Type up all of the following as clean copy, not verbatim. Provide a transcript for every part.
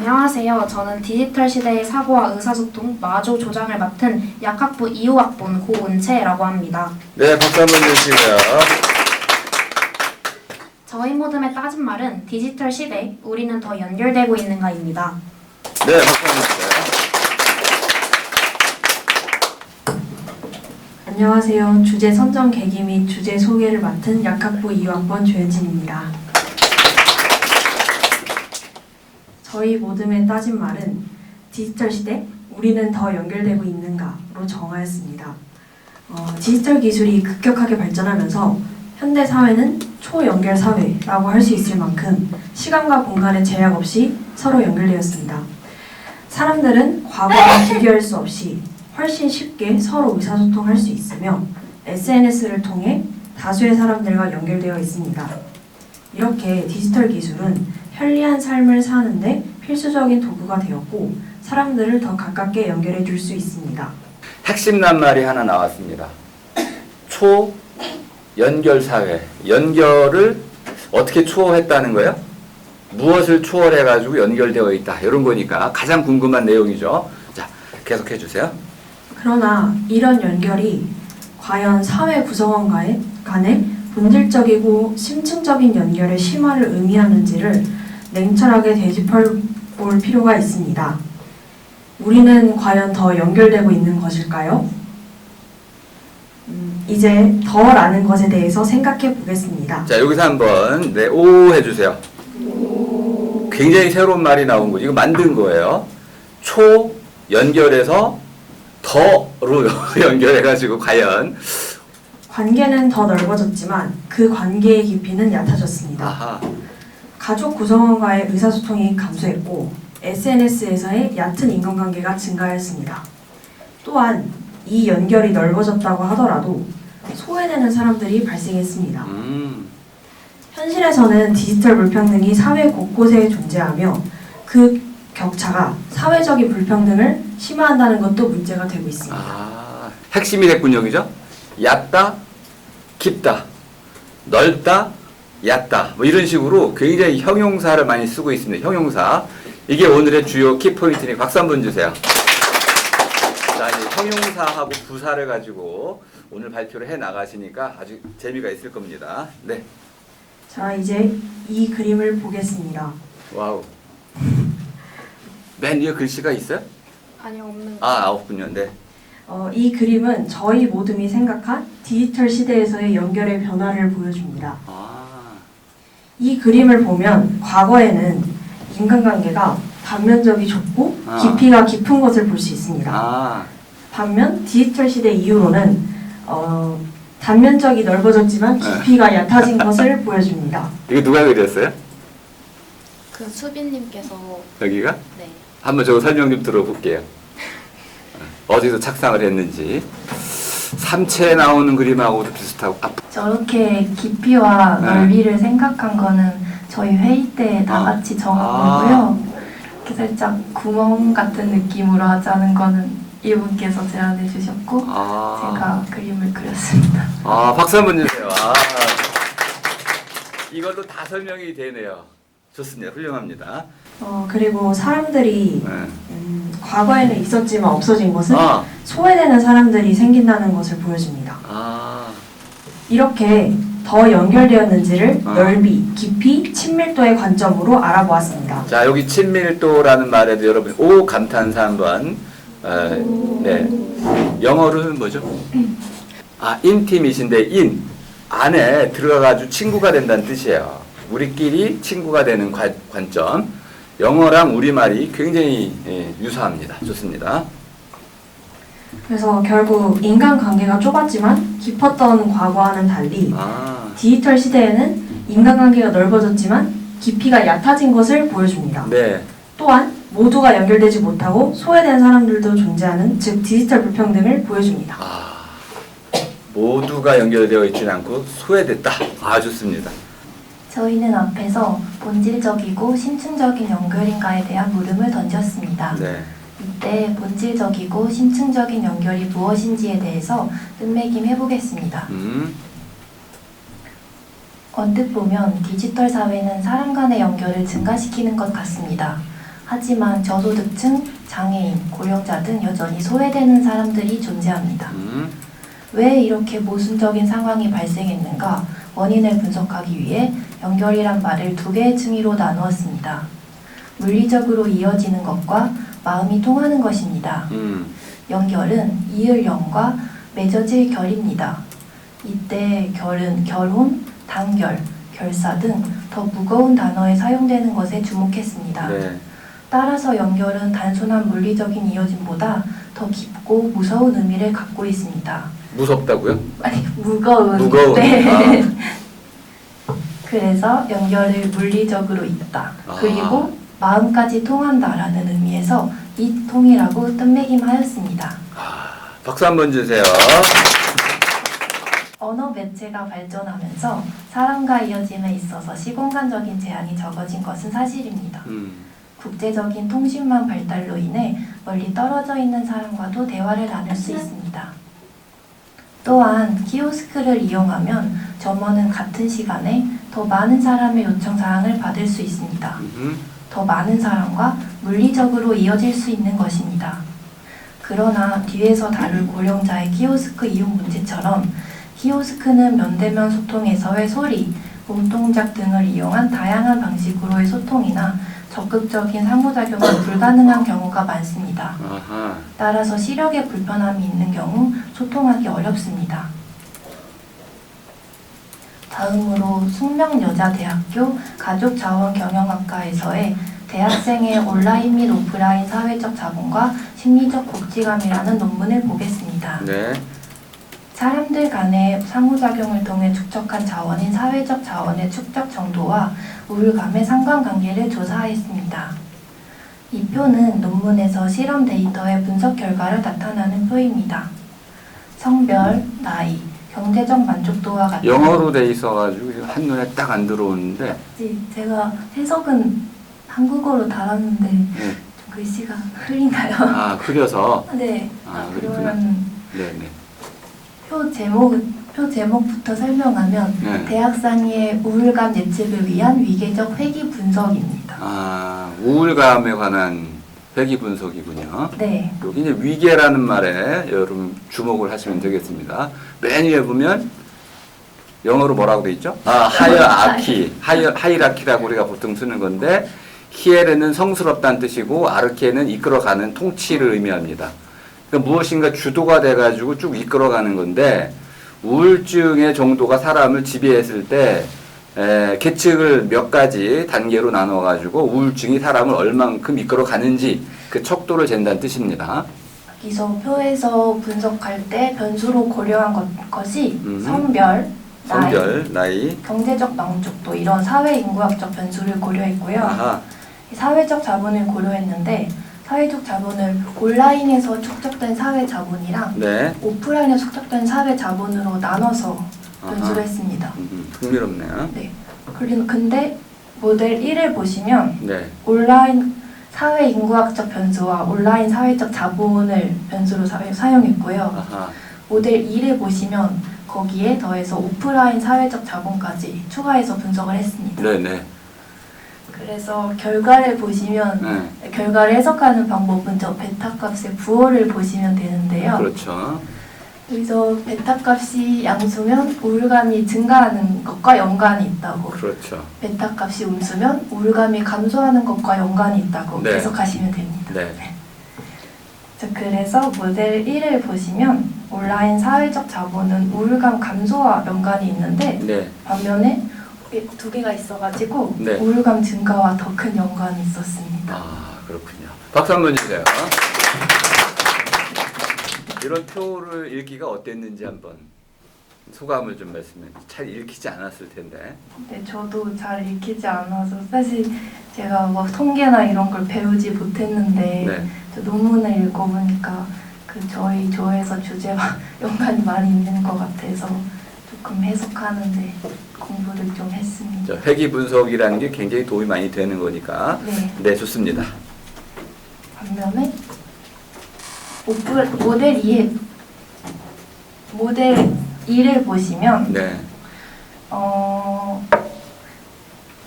안녕하세요. 저는 디지털 시대의 사고와 의사소통, 마조 조장을 맡은 약학부 2호학번 고은채라고 합니다. 네, 박수 한번 주시고요. 저희 모둠의 따진 말은 디지털 시대, 우리는 더 연결되고 있는가입니다. 네, 박수 한번 주세요. 안녕하세요. 주제 선정 계기 및 주제 소개를 맡은 약학부 2학번 조현진입니다. 저희 모둠의 따진 말은 디지털 시대, 우리는 더 연결되고 있는가로 정하였습니다. 디지털 기술이 급격하게 발전하면서 현대 사회는 초연결 사회라고 할 수 있을 만큼 시간과 공간의 제약 없이 서로 연결되었습니다. 사람들은 과거와 비교할 수 없이 훨씬 쉽게 서로 의사소통할 수 있으며 SNS를 통해 다수의 사람들과 연결되어 있습니다. 이렇게 디지털 기술은 편리한 삶을 사는데 필수적인 도구가 되었고 사람들을 더 가깝게 연결해 줄 수 있습니다. 핵심 낱말이 하나 나왔습니다. 초연결 사회. 연결을 어떻게 초월했다는 거예요? 무엇을 초월해가지고 연결되어 있다. 이런 거니까 가장 궁금한 내용이죠. 자, 계속해 주세요. 그러나 이런 연결이 과연 사회 구성원 간의 본질적이고 심층적인 연결의 심화를 의미하는지를 냉철하게 되짚어볼 필요가 있습니다. 우리는 과연 더 연결되고 있는 것일까요? 이제 더라는 것에 대해서 생각해 보겠습니다. 자, 여기서 한번 네, 오 해주세요. 굉장히 새로운 말이 나온 거죠. 이거 만든 거예요. 초 연결해서 더로 연결해가지고 과연 관계는 더 넓어졌지만 그 관계의 깊이는 얕아졌습니다. 아하. 가족 구성원과의 의사소통이 감소했고 SNS에서의 얕은 인간관계가 증가했습니다. 또한 이 연결이 넓어졌다고 하더라도 소외되는 사람들이 발생했습니다. 현실에서는 디지털 불평등이 사회 곳곳에 존재하며 그 격차가 사회적인 불평등을 심화한다는 것도 문제가 되고 있습니다. 아, 핵심이 됐군요, 그죠? 얕다, 깊다, 넓다, 얕다, 뭐 이런 식으로 굉장히 형용사를 많이 쓰고 있습니다. 형용사. 이게 오늘의 주요 키포인트니 박수 한번 주세요. 자, 이제 형용사하고 부사를 가지고 오늘 발표를 해 나가시니까 아주 재미가 있을 겁니다. 네. 자, 이제 이 그림을 보겠습니다. 와우. 맨 위에 글씨가 있어요? 아니요, 없는 아, 없군요. 네. 이 그림은 저희 모둠이 생각한 디지털 시대에서의 연결의 변화를 보여줍니다. 이 그림을 보면 과거에는 인간관계가 단면적이 좁고 깊이가 깊은 것을 볼 수 있습니다. 반면 디지털 시대 이후로는 단면적이 넓어졌지만 깊이가 옅아진 것을 보여줍니다. 이거 누가 그렸어요? 그 수빈님께서 여기가? 네. 한번 저거 설명 좀 들어볼게요. 어디서 착상을 했는지. 삼체에 나오는 그림하고도 비슷하고. 저렇게 깊이와 네. 넓이를 생각한 거는 저희 회의 때 다 같이 정한 거고요. 이렇게 살짝 구멍 같은 느낌으로 하자는 거는 이분께서 제안해 주셨고 제가 그림을 그렸습니다. 박수 한번 주세요. 이걸로 다 설명이 되네요. 좋습니다. 훌륭합니다. 그리고 사람들이 네. 과거에는 있었지만 없어진 것은 소외되는 사람들이 생긴다는 것을 보여줍니다. 이렇게 더 연결되었는지를 넓이, 깊이, 친밀도의 관점으로 알아보았습니다. 자, 여기 친밀도라는 말에도 여러분 오 감탄사 한번. 네. 영어로는 뭐죠? 인티밋인데 인 안에 들어가가지고 친구가 된다는 뜻이에요. 우리끼리 친구가 되는 관점. 영어랑 우리말이 굉장히 유사합니다. 좋습니다. 그래서 결국 인간관계가 좁았지만 깊었던 과거와는 달리 디지털 시대에는 인간관계가 넓어졌지만 깊이가 얕아진 것을 보여줍니다. 네. 또한 모두가 연결되지 못하고 소외된 사람들도 존재하는 즉 디지털 불평등을 보여줍니다. 모두가 연결되어 있지는 않고 소외됐다. 좋습니다. 저희는 앞에서 본질적이고 심층적인 연결인가에 대한 물음을 던졌습니다. 네. 이때 본질적이고 심층적인 연결이 무엇인지에 대해서 뜻매김해보겠습니다. 언뜻 보면 디지털 사회는 사람 간의 연결을 증가시키는 것 같습니다. 하지만 저소득층, 장애인, 고령자 등 여전히 소외되는 사람들이 존재합니다. 왜 이렇게 모순적인 상황이 발생했는가 원인을 분석하기 위해 연결이란 말을 두 개의 층위로 나누었습니다. 물리적으로 이어지는 것과 마음이 통하는 것입니다. 연결은 이을 영과 맺어질 결입니다. 이때 결은 결혼, 단결, 결사 등 더 무거운 단어에 사용되는 것에 주목했습니다. 네. 따라서 연결은 단순한 물리적인 이어짐보다 더 깊고 무서운 의미를 갖고 있습니다. 무섭다고요? 아니, 무거운. 무거운. 네. 그래서 연결을 물리적으로 잇다. 그리고 마음까지 통한다라는 의미에서 이 통이라고 뜻매김하였습니다. 박수 한번 주세요. 언어 매체가 발전하면서 사람과 이어짐에 있어서 시공간적인 제한이 적어진 것은 사실입니다. 국제적인 통신망 발달로 인해 멀리 떨어져 있는 사람과도 대화를 나눌 수 있습니다. 또한 키오스크를 이용하면 점원은 같은 시간에 더 많은 사람의 요청 사항을 받을 수 있습니다. 더 많은 사람과 물리적으로 이어질 수 있는 것입니다. 그러나 뒤에서 다룰 고령자의 키오스크 이용 문제처럼 키오스크는 면대면 소통에서의 소리, 몸동작 등을 이용한 다양한 방식으로의 소통이나 적극적인 상호작용이 불가능한 경우가 많습니다. 따라서 시력에 불편함이 있는 경우 소통하기 어렵습니다. 다음으로 숙명여자대학교 가족자원경영학과에서의 대학생의 온라인 및 오프라인 사회적 자본과 심리적 복지감이라는 논문을 보겠습니다. 네. 사람들 간의 상호작용을 통해 축적한 자원인 사회적 자원의 축적 정도와 우울감의 상관관계를 조사하였습니다. 이 표는 논문에서 실험 데이터의 분석 결과를 나타내는 표입니다. 성별, 나이, 경제적 만족도와 같은 영어로 돼 있어가지고 한눈에 딱 안 들어오는데 제가 해석은 한국어로 달았는데 네. 좀 글씨가 흐린가요? 흐려서 네. 그렇구나. 그러면 네네. 표 제목부터 설명하면 네. 대학생의 우울감 예측을 위한 위계적 회귀 분석입니다. 우울감에 관한 회귀 분석이군요. 네. 여기 이제 위계라는 말에 여러분 주목을 하시면 되겠습니다. 맨 위에 보면 영어로 뭐라고 돼 있죠? 하이라키라고 우리가 보통 쓰는 건데 히에르는 성스럽다는 뜻이고 아르케는 이끌어가는 통치를 의미합니다. 그러니까 무엇인가 주도가 돼가지고 쭉 이끌어가는 건데 우울증의 정도가 사람을 지배했을 때 계측을 몇 가지 단계로 나눠가지고 우울증이 사람을 얼만큼 이끌어가는지 그 척도를 잰다는 뜻입니다. 여기서 표에서 분석할 때 변수로 고려한 것이 성별, 나이, 경제적 만족도 이런 사회인구학적 변수를 고려했고요. 사회적 자본을 고려했는데 사회적 자본을 온라인에서 축적된 사회 자본이랑 네. 오프라인에서 축적된 사회 자본으로 나눠서 변수를 했습니다. 흥미롭네요. 네. 근데 모델 1을 보시면 네. 온라인 사회 인구학적 변수와 온라인 사회적 자본을 변수로 사용했고요. 모델 2를 보시면 거기에 더해서 오프라인 사회적 자본까지 추가해서 분석을 했습니다. 네네. 그래서 결과를 보시면 결과를 해석하는 방법은 저 베타 값의 부호를 보시면 되는데요. 그렇죠. 여기서 베타 값이 양수면 우울감이 증가하는 것과 연관이 있다고. 그렇죠. 베타 값이 음수면 우울감이 감소하는 것과 연관이 있다고 네. 해석하시면 됩니다. 네. 자, 그래서 모델 1을 보시면 온라인 사회적 자본은 우울감 감소와 연관이 있는데 네. 반면에 두 개가 있어가지고 네. 우울감 증가와 더 큰 연관이 있었습니다. 그렇군요. 박수 한번 주세요. 이런 표를 읽기가 어땠는지 한번 소감을 좀 말씀해. 잘 읽히지 않았을 텐데. 네, 저도 잘 읽히지 않아서 사실 제가 뭐 통계나 이런 걸 배우지 못했는데 네. 저 논문을 읽어보니까 그 저희 조에서 주제와 연관이 많이 있는 것 같아서 조금 해석하는데 공부를 좀 했습니다. 회귀 분석이라는 게 굉장히 도움이 많이 되는 거니까. 네, 좋습니다. 반면에 모델 2를 보시면 네.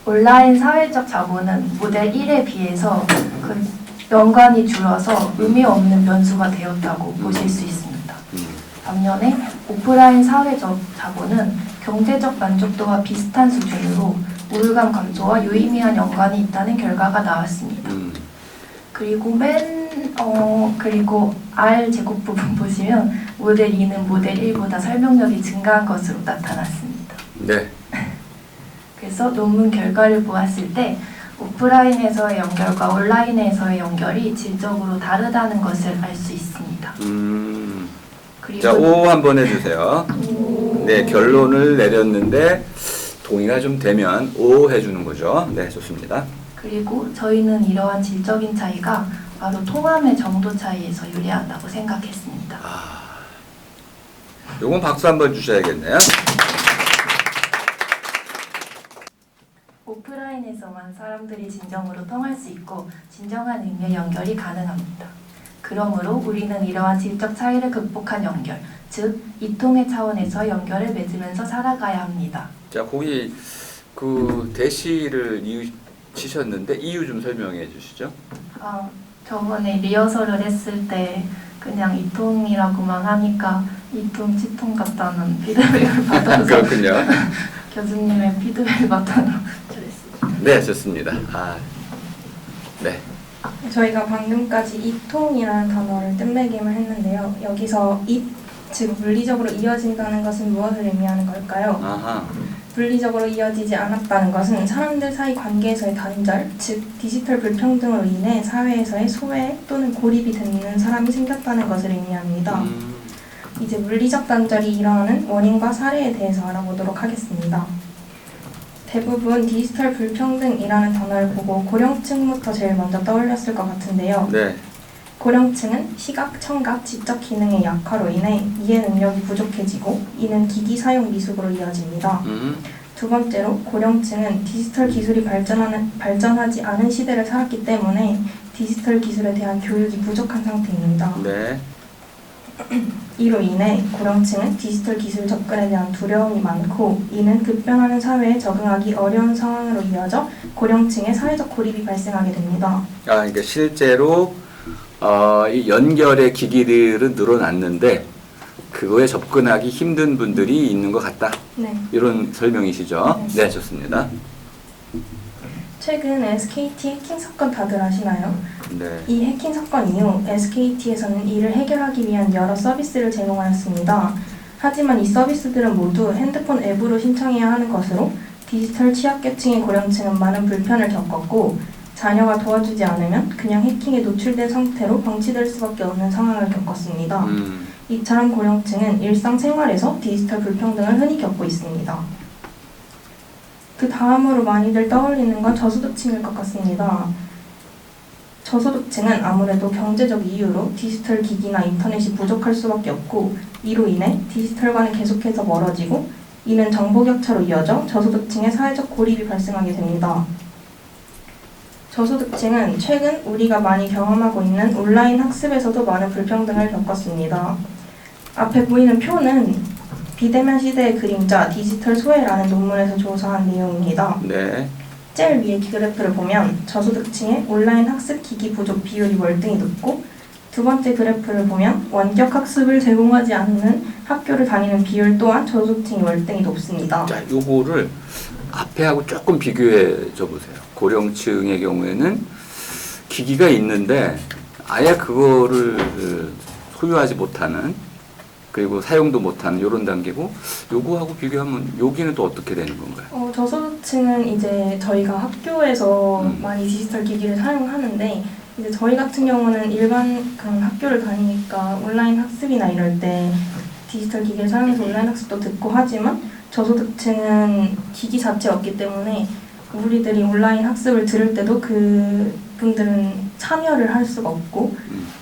온라인 사회적 자본은 모델 1에 비해서 그 연관이 줄어서 의미 없는 변수가 되었다고 보실 수 있습니다. 반면에 오프라인 사회적 자본은 경제적 만족도와 비슷한 수준으로 우울감 감소와 유의미한 연관이 있다는 결과가 나왔습니다. 그리고 그리고 R 제곱 부분 보시면 모델 2는 모델 1보다 설명력이 증가한 것으로 나타났습니다. 네. 그래서 논문 결과를 보았을 때 오프라인에서의 연결과 온라인에서의 연결이 질적으로 다르다는 것을 알 수 있습니다. 그리고 자, O 한번 해주세요. 네, 결론을 내렸는데 동의가 좀 되면 O 해주는 거죠. 네, 좋습니다. 그리고 저희는 이러한 질적인 차이가 바로 통함의 정도 차이에서 유리하다고 생각했습니다. 요건 박수 한번 주셔야겠네요. 오프라인에서만 사람들이 진정으로 통할 수 있고 진정한 의미의 연결이 가능합니다. 그러므로 우리는 이러한 질적 차이를 극복한 연결, 즉 이통의 차원에서 연결을 맺으면서 살아가야 합니다. 자, 거기 그 대시를 치셨는데 이유 좀 설명해 주시죠. 저번에 리허설을 했을 때 그냥 이통이라고만 하니까 이통, 치통 같다는 피드백을 받아서 그렇군요. 교수님의 피드백을 받아서 그랬습니다. 네, 좋습니다. 네. 저희가 방금까지 이통이라는 단어를 뜻매김을 했는데요. 여기서 즉 물리적으로 이어진다는 것은 무엇을 의미하는 걸까요? 아하. 물리적으로 이어지지 않았다는 것은 사람들 사이 관계에서의 단절, 즉 디지털 불평등으로 인해 사회에서의 소외 또는 고립이 되는 사람이 생겼다는 것을 의미합니다. 이제 물리적 단절이 일어나는 원인과 사례에 대해서 알아보도록 하겠습니다. 대부분 디지털 불평등이라는 단어를 보고 고령층부터 제일 먼저 떠올렸을 것 같은데요. 네. 고령층은 시각, 청각, 지적 기능의 약화로 인해 이해 능력이 부족해지고 이는 기기 사용 미숙으로 이어집니다. 두 번째로 고령층은 디지털 기술이 발전하지 않은 시대를 살았기 때문에 디지털 기술에 대한 교육이 부족한 상태입니다. 네. 이로 인해 고령층은 디지털 기술 접근에 대한 두려움이 많고 이는 급변하는 사회에 적응하기 어려운 상황으로 이어져 고령층의 사회적 고립이 발생하게 됩니다. 그러니까 실제로 이 연결의 기기들은 늘어났는데 그거에 접근하기 힘든 분들이 있는 것 같다. 네. 이런 설명이시죠? 네, 좋습니다. 최근 SKT 해킹 사건 다들 아시나요? 네. 이 해킹 사건 이후 SKT에서는 이를 해결하기 위한 여러 서비스를 제공하였습니다. 하지만 이 서비스들은 모두 핸드폰 앱으로 신청해야 하는 것으로 디지털 취약계층의 고령층은 많은 불편을 겪었고 자녀가 도와주지 않으면 그냥 해킹에 노출된 상태로 방치될 수밖에 없는 상황을 겪었습니다. 이처럼 고령층은 일상생활에서 디지털 불평등을 흔히 겪고 있습니다. 그 다음으로 많이들 떠올리는 건 저소득층일 것 같습니다. 저소득층은 아무래도 경제적 이유로 디지털 기기나 인터넷이 부족할 수밖에 없고 이로 인해 디지털과는 계속해서 멀어지고 이는 정보 격차로 이어져 저소득층의 사회적 고립이 발생하게 됩니다. 저소득층은 최근 우리가 많이 경험하고 있는 온라인 학습에서도 많은 불평등을 겪었습니다. 앞에 보이는 표는 비대면 시대의 그림자 디지털 소외라는 논문에서 조사한 내용입니다. 네. 제일 위에 그래프를 보면 저소득층의 온라인 학습 기기 부족 비율이 월등히 높고 두 번째 그래프를 보면 원격 학습을 제공하지 않는 학교를 다니는 비율 또한 저소득층이 월등히 높습니다. 자, 요거를 앞에하고 조금 비교해 줘 보세요. 고령층의 경우에는 기기가 있는데 아예 그거를 소유하지 못하는 그리고 사용도 못하는 이런 단계고 요거하고 비교하면 여기는 또 어떻게 되는 건가요? 저소득층은 이제 저희가 학교에서 많이 디지털 기기를 사용하는데 이제 저희 같은 경우는 일반 그런 학교를 다니니까 온라인 학습이나 이럴 때 디지털 기기를 사용해서 온라인 학습도 듣고 하지만 저소득층은 기기 자체가 없기 때문에 우리들이 온라인 학습을 들을 때도 그분들은 참여를 할 수가 없고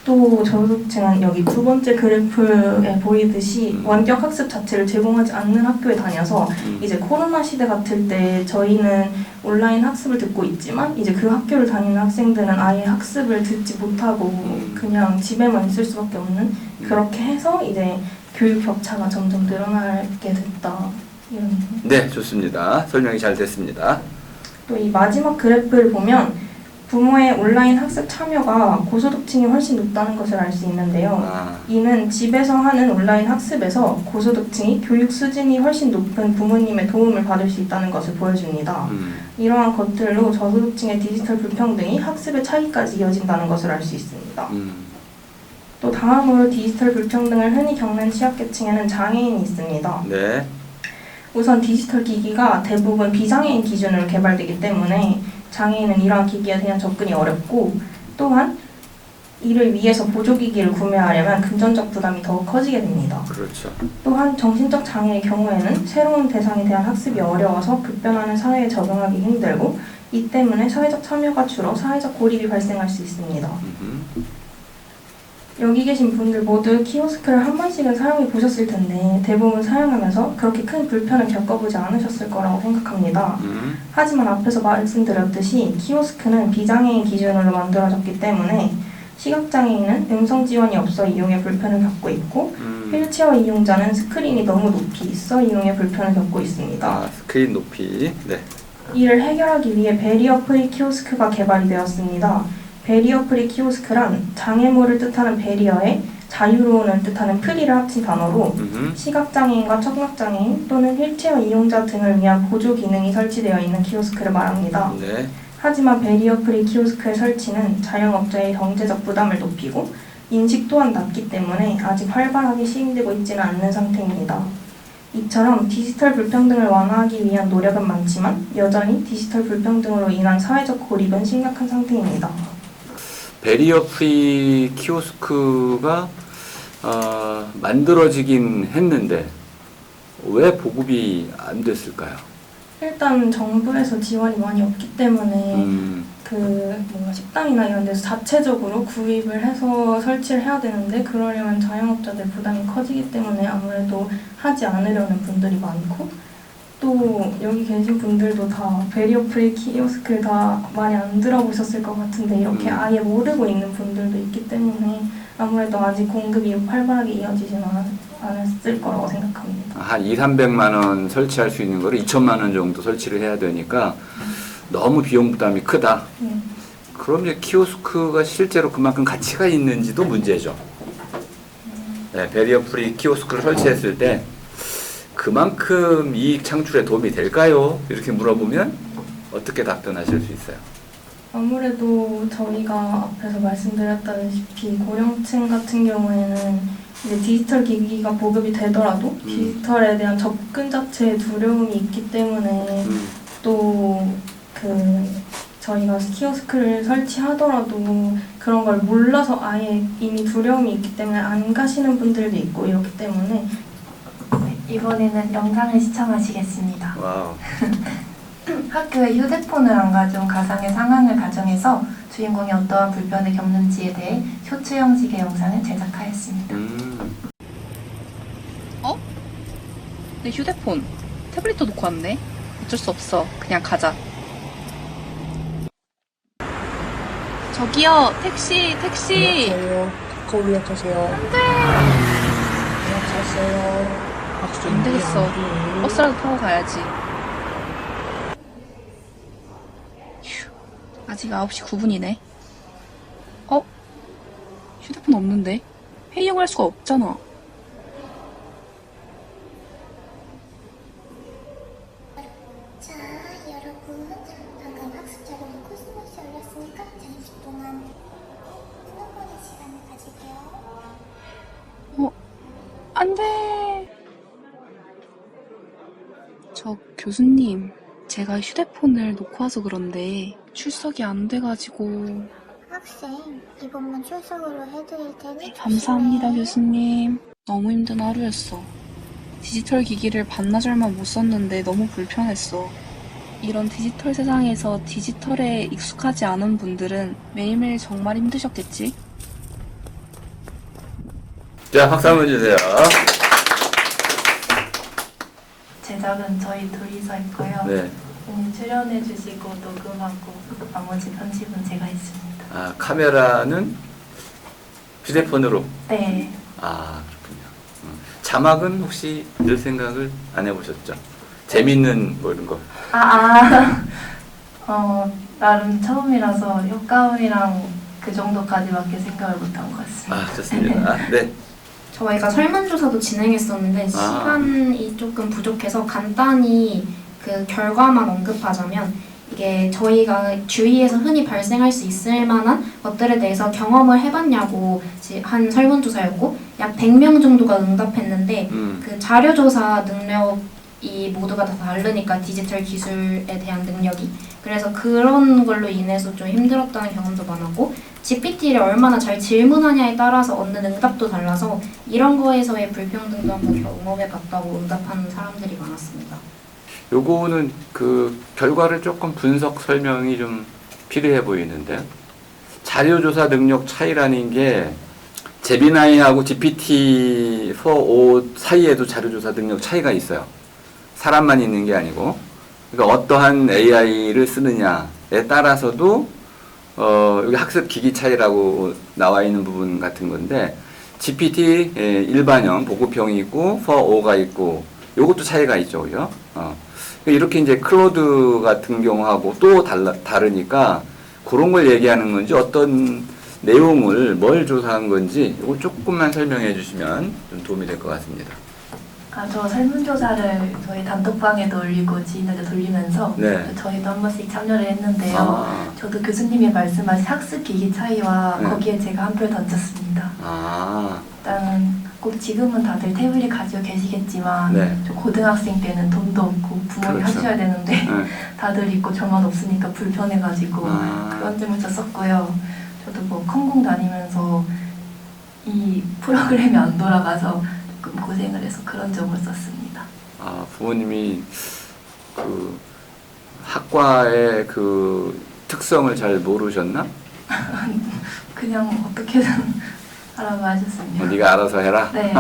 또 저소득층은 여기 두 번째 그래프에 보이듯이 원격 학습 자체를 제공하지 않는 학교에 다녀서 이제 코로나 시대 같을 때 저희는 온라인 학습을 듣고 있지만 이제 그 학교를 다니는 학생들은 아예 학습을 듣지 못하고 그냥 집에만 있을 수밖에 없는 그렇게 해서 이제 교육 격차가 점점 늘어나게 됐다 이런. 네, 좋습니다. 설명이 잘 됐습니다. 또 이 마지막 그래프를 보면 부모의 온라인 학습 참여가 고소득층이 훨씬 높다는 것을 알 수 있는데요. 아, 이는 집에서 하는 온라인 학습에서 고소득층이 교육 수준이 훨씬 높은 부모님의 도움을 받을 수 있다는 것을 보여줍니다. 이러한 것들로 저소득층의 디지털 불평등이 학습의 차이까지 이어진다는 것을 알 수 있습니다. 또 다음으로 디지털 불평등을 흔히 겪는 취약계층에는 장애인이 있습니다. 네. 우선 디지털 기기가 대부분 비장애인 기준으로 개발되기 때문에 장애인은 이러한 기기에 대한 접근이 어렵고, 또한 이를 위해서 보조기기를 구매하려면 금전적 부담이 더욱 커지게 됩니다. 그렇죠. 또한 정신적 장애의 경우에는 새로운 대상에 대한 학습이 어려워서 급변하는 사회에 적응하기 힘들고, 이 때문에 사회적 참여가 줄어 사회적 고립이 발생할 수 있습니다. 여기 계신 분들 모두 키오스크를 한 번씩은 사용해 보셨을 텐데 대부분 사용하면서 그렇게 큰 불편을 겪어보지 않으셨을 거라고 생각합니다. 하지만 앞에서 말씀드렸듯이 키오스크는 비장애인 기준으로 만들어졌기 때문에 시각장애인은 음성 지원이 없어 이용에 불편을 겪고 있고, 휠체어 이용자는 스크린이 너무 높이 있어 이용에 불편을 겪고 있습니다. 아, 스크린 높이. 네. 이를 해결하기 위해 베리어 프리 키오스크가 개발이 되었습니다. 베리어 프리 키오스크란 장애물을 뜻하는 베리어에 자유로운을 뜻하는 프리를 합친 단어로 시각장애인과 청각장애인 또는 휠체어 이용자 등을 위한 보조 기능이 설치되어 있는 키오스크를 말합니다. 네. 하지만 베리어 프리 키오스크의 설치는 자영업자의 경제적 부담을 높이고 인식 또한 낮기 때문에 아직 활발하게 시행되고 있지는 않는 상태입니다. 이처럼 디지털 불평등을 완화하기 위한 노력은 많지만 여전히 디지털 불평등으로 인한 사회적 고립은 심각한 상태입니다. 베리어 프리 키오스크가 만들어지긴 했는데 왜 보급이 안 됐을까요? 일단 정부에서 지원이 많이 없기 때문에 뭔가 식당이나 이런 데서 자체적으로 구입을 해서 설치를 해야 되는데, 그러려면 자영업자들 부담이 커지기 때문에 아무래도 하지 않으려는 분들이 많고, 또 여기 계신 분들도 다 베리어 프리 키오스크 다 많이 안 들어보셨을 것 같은데 이렇게 아예 모르고 있는 분들도 있기 때문에 아무래도 아직 공급이 활발하게 이어지진 않았을 거라고 생각합니다. 한 200~300만 원 설치할 수 있는 거를 2천만 원 정도 설치를 해야 되니까 너무 비용 부담이 크다. 그럼 이제 키오스크가 실제로 그만큼 가치가 있는지도 문제죠. 네, 베리어 프리 키오스크를 설치했을 때 그만큼 이익 창출에 도움이 될까요? 이렇게 물어보면 어떻게 답변하실 수 있어요? 아무래도 저희가 앞에서 말씀드렸다시피 고령층 같은 경우에는 이제 디지털 기기가 보급이 되더라도 디지털에 대한 접근 자체에 두려움이 있기 때문에 또 저희가 키오스크를 설치하더라도 그런 걸 몰라서 아예 이미 두려움이 있기 때문에 안 가시는 분들도 있고 이렇기 때문에 이번에는 영상을 시청하시겠습니다. 와우. 학교에 휴대폰을 안 가져온 가상의 상황을 가정해서 주인공이 어떠한 불편을 겪는지에 대해 쇼츠 형식의 영상을 제작하였습니다. 어? 내 휴대폰, 태블릿도 놓고 왔네. 어쩔 수 없어. 그냥 가자. 저기요, 택시. 거울 예약하세요. 안돼. 예약하세요. 안 되겠어. 버스라도 타고 가야지. 휴, 아직 9시 9분이네. 휴대폰 없는데? 회의용을 할 수가 없잖아. 자, 여러분, 방금 학습 자료를 코스모스에 올렸으니까 잠시 동안 스노보드 시간을 가질게요. 안 돼! 저 교수님, 제가 휴대폰을 놓고 와서 그런데 출석이 안 돼가지고. 학생, 이번만 출석으로 해드릴 테니 감사합니다, 교수님. 너무 힘든 하루였어. 디지털 기기를 반나절만 못 썼는데 너무 불편했어. 이런 디지털 세상에서 디지털에 익숙하지 않은 분들은 매일매일 정말 힘드셨겠지? 자, 박수 한번 주세요. 제작은 저희 둘이서 했고요. 네. 오늘 출연해주시고 녹음하고 나머지 편집은 제가 했습니다. 아, 카메라는 휴대폰으로. 네. 아, 그렇군요. 자막은 혹시 늘 생각을 안 해보셨죠? 재밌는 뭐 이런 거. 나름 처음이라서 효과음이랑 그 정도까지밖에 생각을 못한 것 같습니다. 아, 좋습니다. 네. 저희가 설문조사도 진행했었는데 시간이 조금 부족해서 간단히 그 결과만 언급하자면 이게 저희가 주위에서 흔히 발생할 수 있을 만한 것들에 대해서 경험을 해봤냐고 한 설문조사였고 약 100명 정도가 응답했는데 그 자료조사 능력이 모두가 다 다르니까 디지털 기술에 대한 능력이 그래서 그런 걸로 인해서 좀 힘들었다는 경험도 많았고 GPT를 얼마나 잘 질문하냐에 따라서 얻는 응답도 달라서 이런 거에서의 불평등도 한번 경험해봤다고 응답하는 사람들이 많았습니다. 요거는 그 결과를 조금 분석 설명이 좀 필요해 보이는데 자료조사 능력 차이라는 게 제미나이하고 GPT-4o 사이에도 자료조사 능력 차이가 있어요. 사람만 있는 게 아니고 그러니까 어떠한 AI를 쓰느냐에 따라서도 여기 학습 기기 차이라고 나와 있는 부분 같은 건데 GPT 일반형 보급형이 있고 4o가 있고 요것도 차이가 있죠, 그죠? 이렇게 이제 클로드 같은 경우하고 또 다르니까 그런 걸 얘기하는 건지 어떤 내용을 뭘 조사한 건지 이거 조금만 설명해 주시면 좀 도움이 될 것 같습니다. 저 설문조사를 저희 단톡방에도 올리고 지인에게 돌리면서 네. 저희도 한 번씩 참여를 했는데요. 저도 교수님이 말씀하신 학습기기 차이와 네. 거기에 제가 한 표 던졌습니다. 일단 꼭 지금은 다들 태블릿 가지고 계시겠지만 네. 저 고등학생 때는 돈도 없고 부모님 그렇죠. 하셔야 되는데 네. 다들 있고 저만 없으니까 불편해가지고 그런 점을 썼고요. 저도 뭐 컴공 다니면서 이 프로그램이 안 돌아가서 조금 고생을 해서 그런 점을 썼습니다. 부모님이 그 학과의 그 특성을 잘 모르셨나? 그냥 어떻게든 하라고 하셨습니다. 네가 알아서 해라. 네.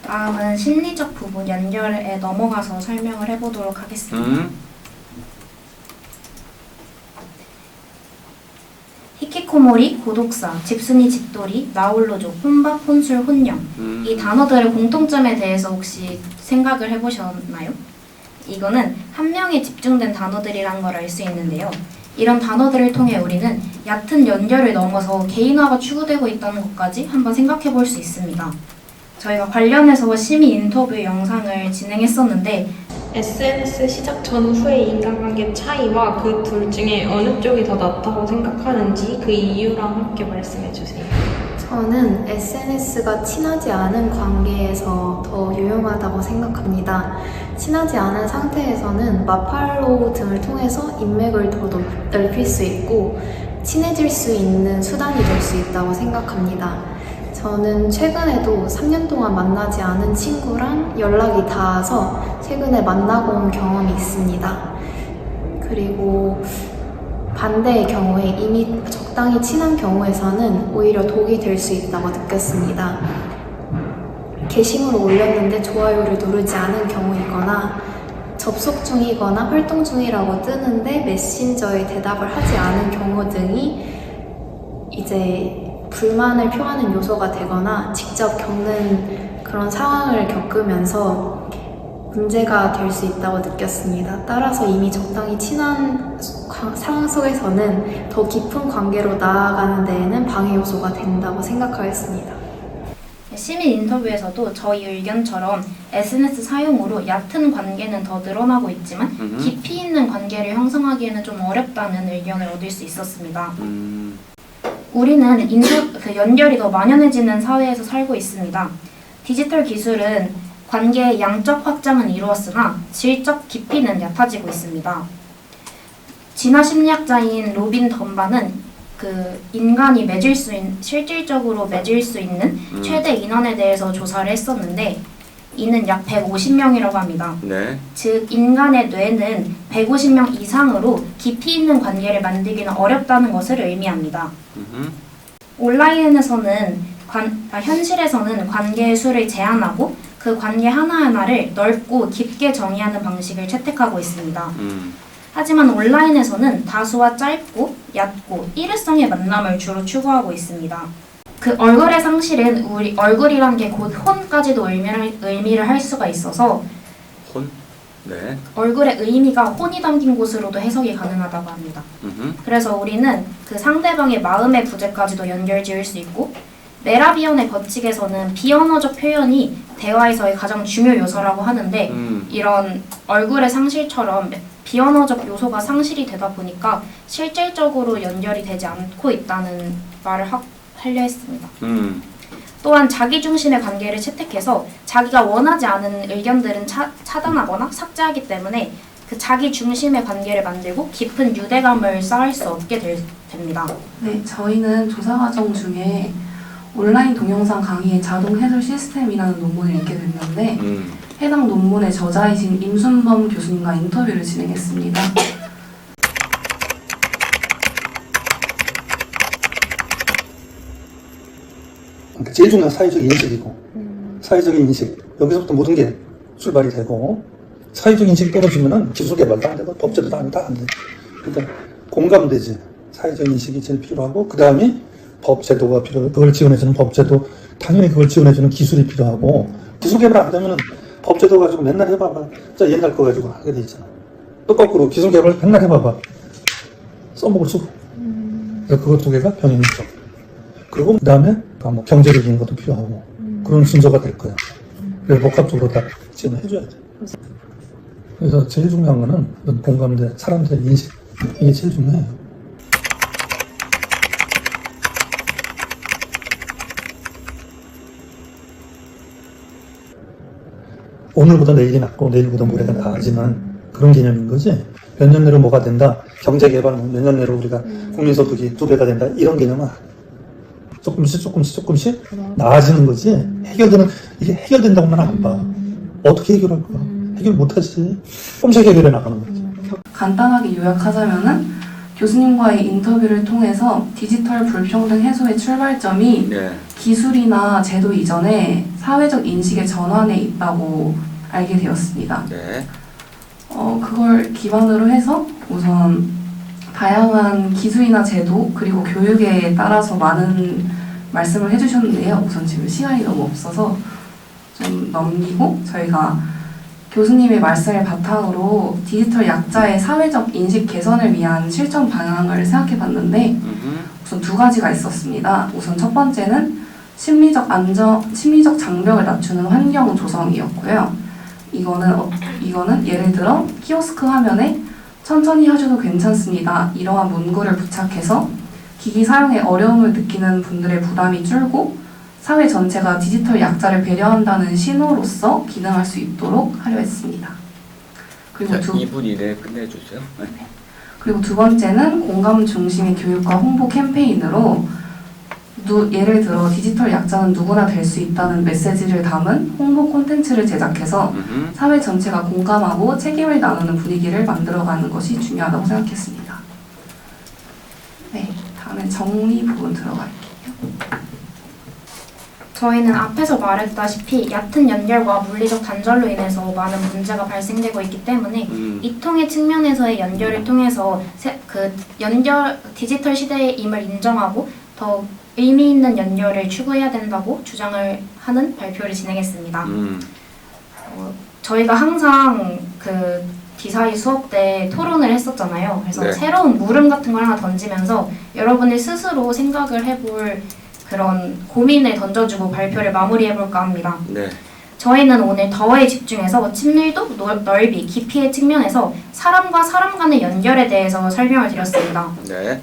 다음은 심리적 부분 연결에 넘어가서 설명을 해보도록 하겠습니다. 히키코모리, 고독사, 집순이, 집돌이, 나홀로족, 혼밥, 혼술, 혼영 이 단어들의 공통점에 대해서 혹시 생각을 해보셨나요? 이거는 한 명에 집중된 단어들이라는 걸 알 수 있는데요. 이런 단어들을 통해 우리는 얕은 연결을 넘어서 개인화가 추구되고 있다는 것까지 한번 생각해 볼 수 있습니다. 저희가 관련해서 시민 인터뷰 영상을 진행했었는데 SNS 시작 전후의 인간관계 차이와 그 둘 중에 어느 쪽이 더 낫다고 생각하는지 그 이유랑 함께 말씀해 주세요. 저는 SNS가 친하지 않은 관계에서 더 유용하다고 생각합니다. 친하지 않은 상태에서는 마팔로우 등을 통해서 인맥을 더 넓힐 수 있고 친해질 수 있는 수단이 될 수 있다고 생각합니다. 저는 최근에도 3년 동안 만나지 않은 친구랑 연락이 닿아서 최근에 만나고 온 경험이 있습니다. 그리고 반대의 경우에 이미 적당히 친한 경우에서는 오히려 독이 될 수 있다고 느꼈습니다. 게시물을 올렸는데 좋아요를 누르지 않은 경우이거나 접속 중이거나 활동 중이라고 뜨는데 메신저에 대답을 하지 않은 경우 등이 이제 불만을 표하는 요소가 되거나 직접 겪는 그런 상황을 겪으면서 문제가 될 수 있다고 느꼈습니다. 따라서 이미 적당히 친한 상황 속에서는 더 깊은 관계로 나아가는 데에는 방해 요소가 된다고 생각하였습니다. 시민 인터뷰에서도 저희 의견처럼 SNS 사용으로 옅은 관계는 더 늘어나고 있지만 깊이 있는 관계를 형성하기에는 좀 어렵다는 의견을 얻을 수 있었습니다. 우리는 연결이 더 만연해지는 사회에서 살고 있습니다. 디지털 기술은 관계의 양적 확장은 이루었으나 질적 깊이는 얕아지고 있습니다. 진화 심리학자인 로빈 덤바는 그 인간이 실질적으로 맺을 수 있는 최대 인원에 대해서 조사를 했었는데 이는 약 150명이라고 합니다. 네. 즉 인간의 뇌는 150명 이상으로 깊이 있는 관계를 만들기는 어렵다는 것을 의미합니다. 온라인에서는 현실에서는 관계의 수를 제한하고 그 관계 하나하나를 넓고 깊게 정의하는 방식을 채택하고 있습니다. 하지만 온라인에서는 다수와 짧고 얕고 일회성의 만남을 주로 추구하고 있습니다. 그 얼굴의 상실은 우리 얼굴이란 게 곧 혼까지도 의미를 할 수가 있어서 혼? 네. 얼굴의 의미가 혼이 담긴 곳으로도 해석이 가능하다고 합니다. 그래서 우리는 그 상대방의 마음의 부재까지도 연결지을 수 있고 메라비언의 법칙에서는 비언어적 표현이 대화에서의 가장 중요 요소라고 하는데 이런 얼굴의 상실처럼 비언어적 요소가 상실이 되다 보니까 실질적으로 연결이 되지 않고 있다는 말을 하려 했습니다. 또한 자기중심의 관계를 채택해서 자기가 원하지 않은 의견들은 차단하거나 삭제하기 때문에 그 자기중심의 관계를 만들고 깊은 유대감을 쌓을 수 없게 됩니다. 네, 저희는 조사 과정 중에 온라인 동영상 강의의 자동 해설 시스템이라는 논문을 읽게 됐는데 해당 논문의 저자이신 임순범 교수님과 인터뷰를 진행했습니다. 그러니까 제일 중요한 사회적 인식이고 사회적 인식 여기서부터 모든 게 출발이 되고 사회적 인식이 떨어지면은 기술 개발도 안 되고 법제도 다 안 돼. 그러니까 공감되지. 사회적 인식이 제일 필요하고 그 다음에 법제도가 필요해. 그걸 지원해주는 법제도 당연히 그걸 지원해주는 기술이 필요하고 기술 개발 안 되면은 법제도 가지고 맨날 해봐봐. 자 옛날 거 가지고 하게 돼 있잖아. 또 거꾸로 기술 개발 맨날 해봐봐. 써먹을 수가. 그러니까 그거 두 개가 병행이죠. 그리고 그 다음에 뭐 경제적인 것도 필요하고 그런 순서가 될 거야. 그래서 복합적으로 다 지원해줘야 돼. 그래서 제일 중요한 거는 공감대, 사람들의 인식 이게 제일 중요해요. 오늘보다 내일이 낫고 내일보다 모레가 나아지는 그런 개념인 거지. 몇 년 내로 뭐가 된다, 경제 개발 몇 년 내로 우리가 국민소득이 2배가 된다 이런 개념은 조금씩 나아지는 거지. 이게 해결된다고 나는 안 봐. 어떻게 해결할 거야? 해결 못하지. 조금씩 해결해 나가는 거지. 간단하게 요약하자면은 교수님과의 인터뷰를 통해서 디지털 불평등 해소의 출발점이 기술이나 제도 이전에 사회적 인식의 전환에 있다고 알게 되었습니다. 그걸 기반으로 해서 우선 다양한 기술이나 제도 그리고 교육에 따라서 많은 말씀을 해주셨는데요. 우선 지금 시간이 너무 없어서 좀 넘기고 저희가 교수님의 말씀을 바탕으로 디지털 약자의 사회적 인식 개선을 위한 실천 방향을 생각해 봤는데 우선 두 가지가 있었습니다. 우선 첫 번째는 심리적 장벽을 낮추는 환경 조성이었고요. 이거는 예를 들어 키오스크 화면에 천천히 하셔도 괜찮습니다. 이러한 문구를 부착해서 기기 사용에 어려움을 느끼는 분들의 부담이 줄고 사회 전체가 디지털 약자를 배려한다는 신호로서 기능할 수 있도록 하려 했습니다. 그리고 2분 이내에 끝내주세요. 네. 그리고 두 번째는 공감 중심의 교육과 홍보 캠페인으로 예를 들어 디지털 약자는 누구나 될 수 있다는 메시지를 담은 홍보 콘텐츠를 제작해서 사회 전체가 공감하고 책임을 나누는 분위기를 만들어가는 것이 중요하다고 생각했습니다. 네, 다음에 정리 부분 들어갈게요. 저희는 앞에서 말했다시피 얕은 연결과 물리적 단절로 인해서 많은 문제가 발생되고 있기 때문에 이통의 측면에서의 연결을 통해서 디지털 시대임을 인정하고 더 의미 있는 연결을 추구해야 된다고 주장을 하는 발표를 진행했습니다. 저희가 항상 그 디사이 수업 때 토론을 했었잖아요. 그래서 새로운 물음 같은 걸 하나 던지면서 여러분이 스스로 생각을 해볼 그런 고민을 던져주고 발표를 마무리해볼까 합니다. 저희는 오늘 더에 집중해서 친밀도, 넓이, 깊이의 측면에서 사람과 사람 간의 연결에 대해서 설명을 드렸습니다.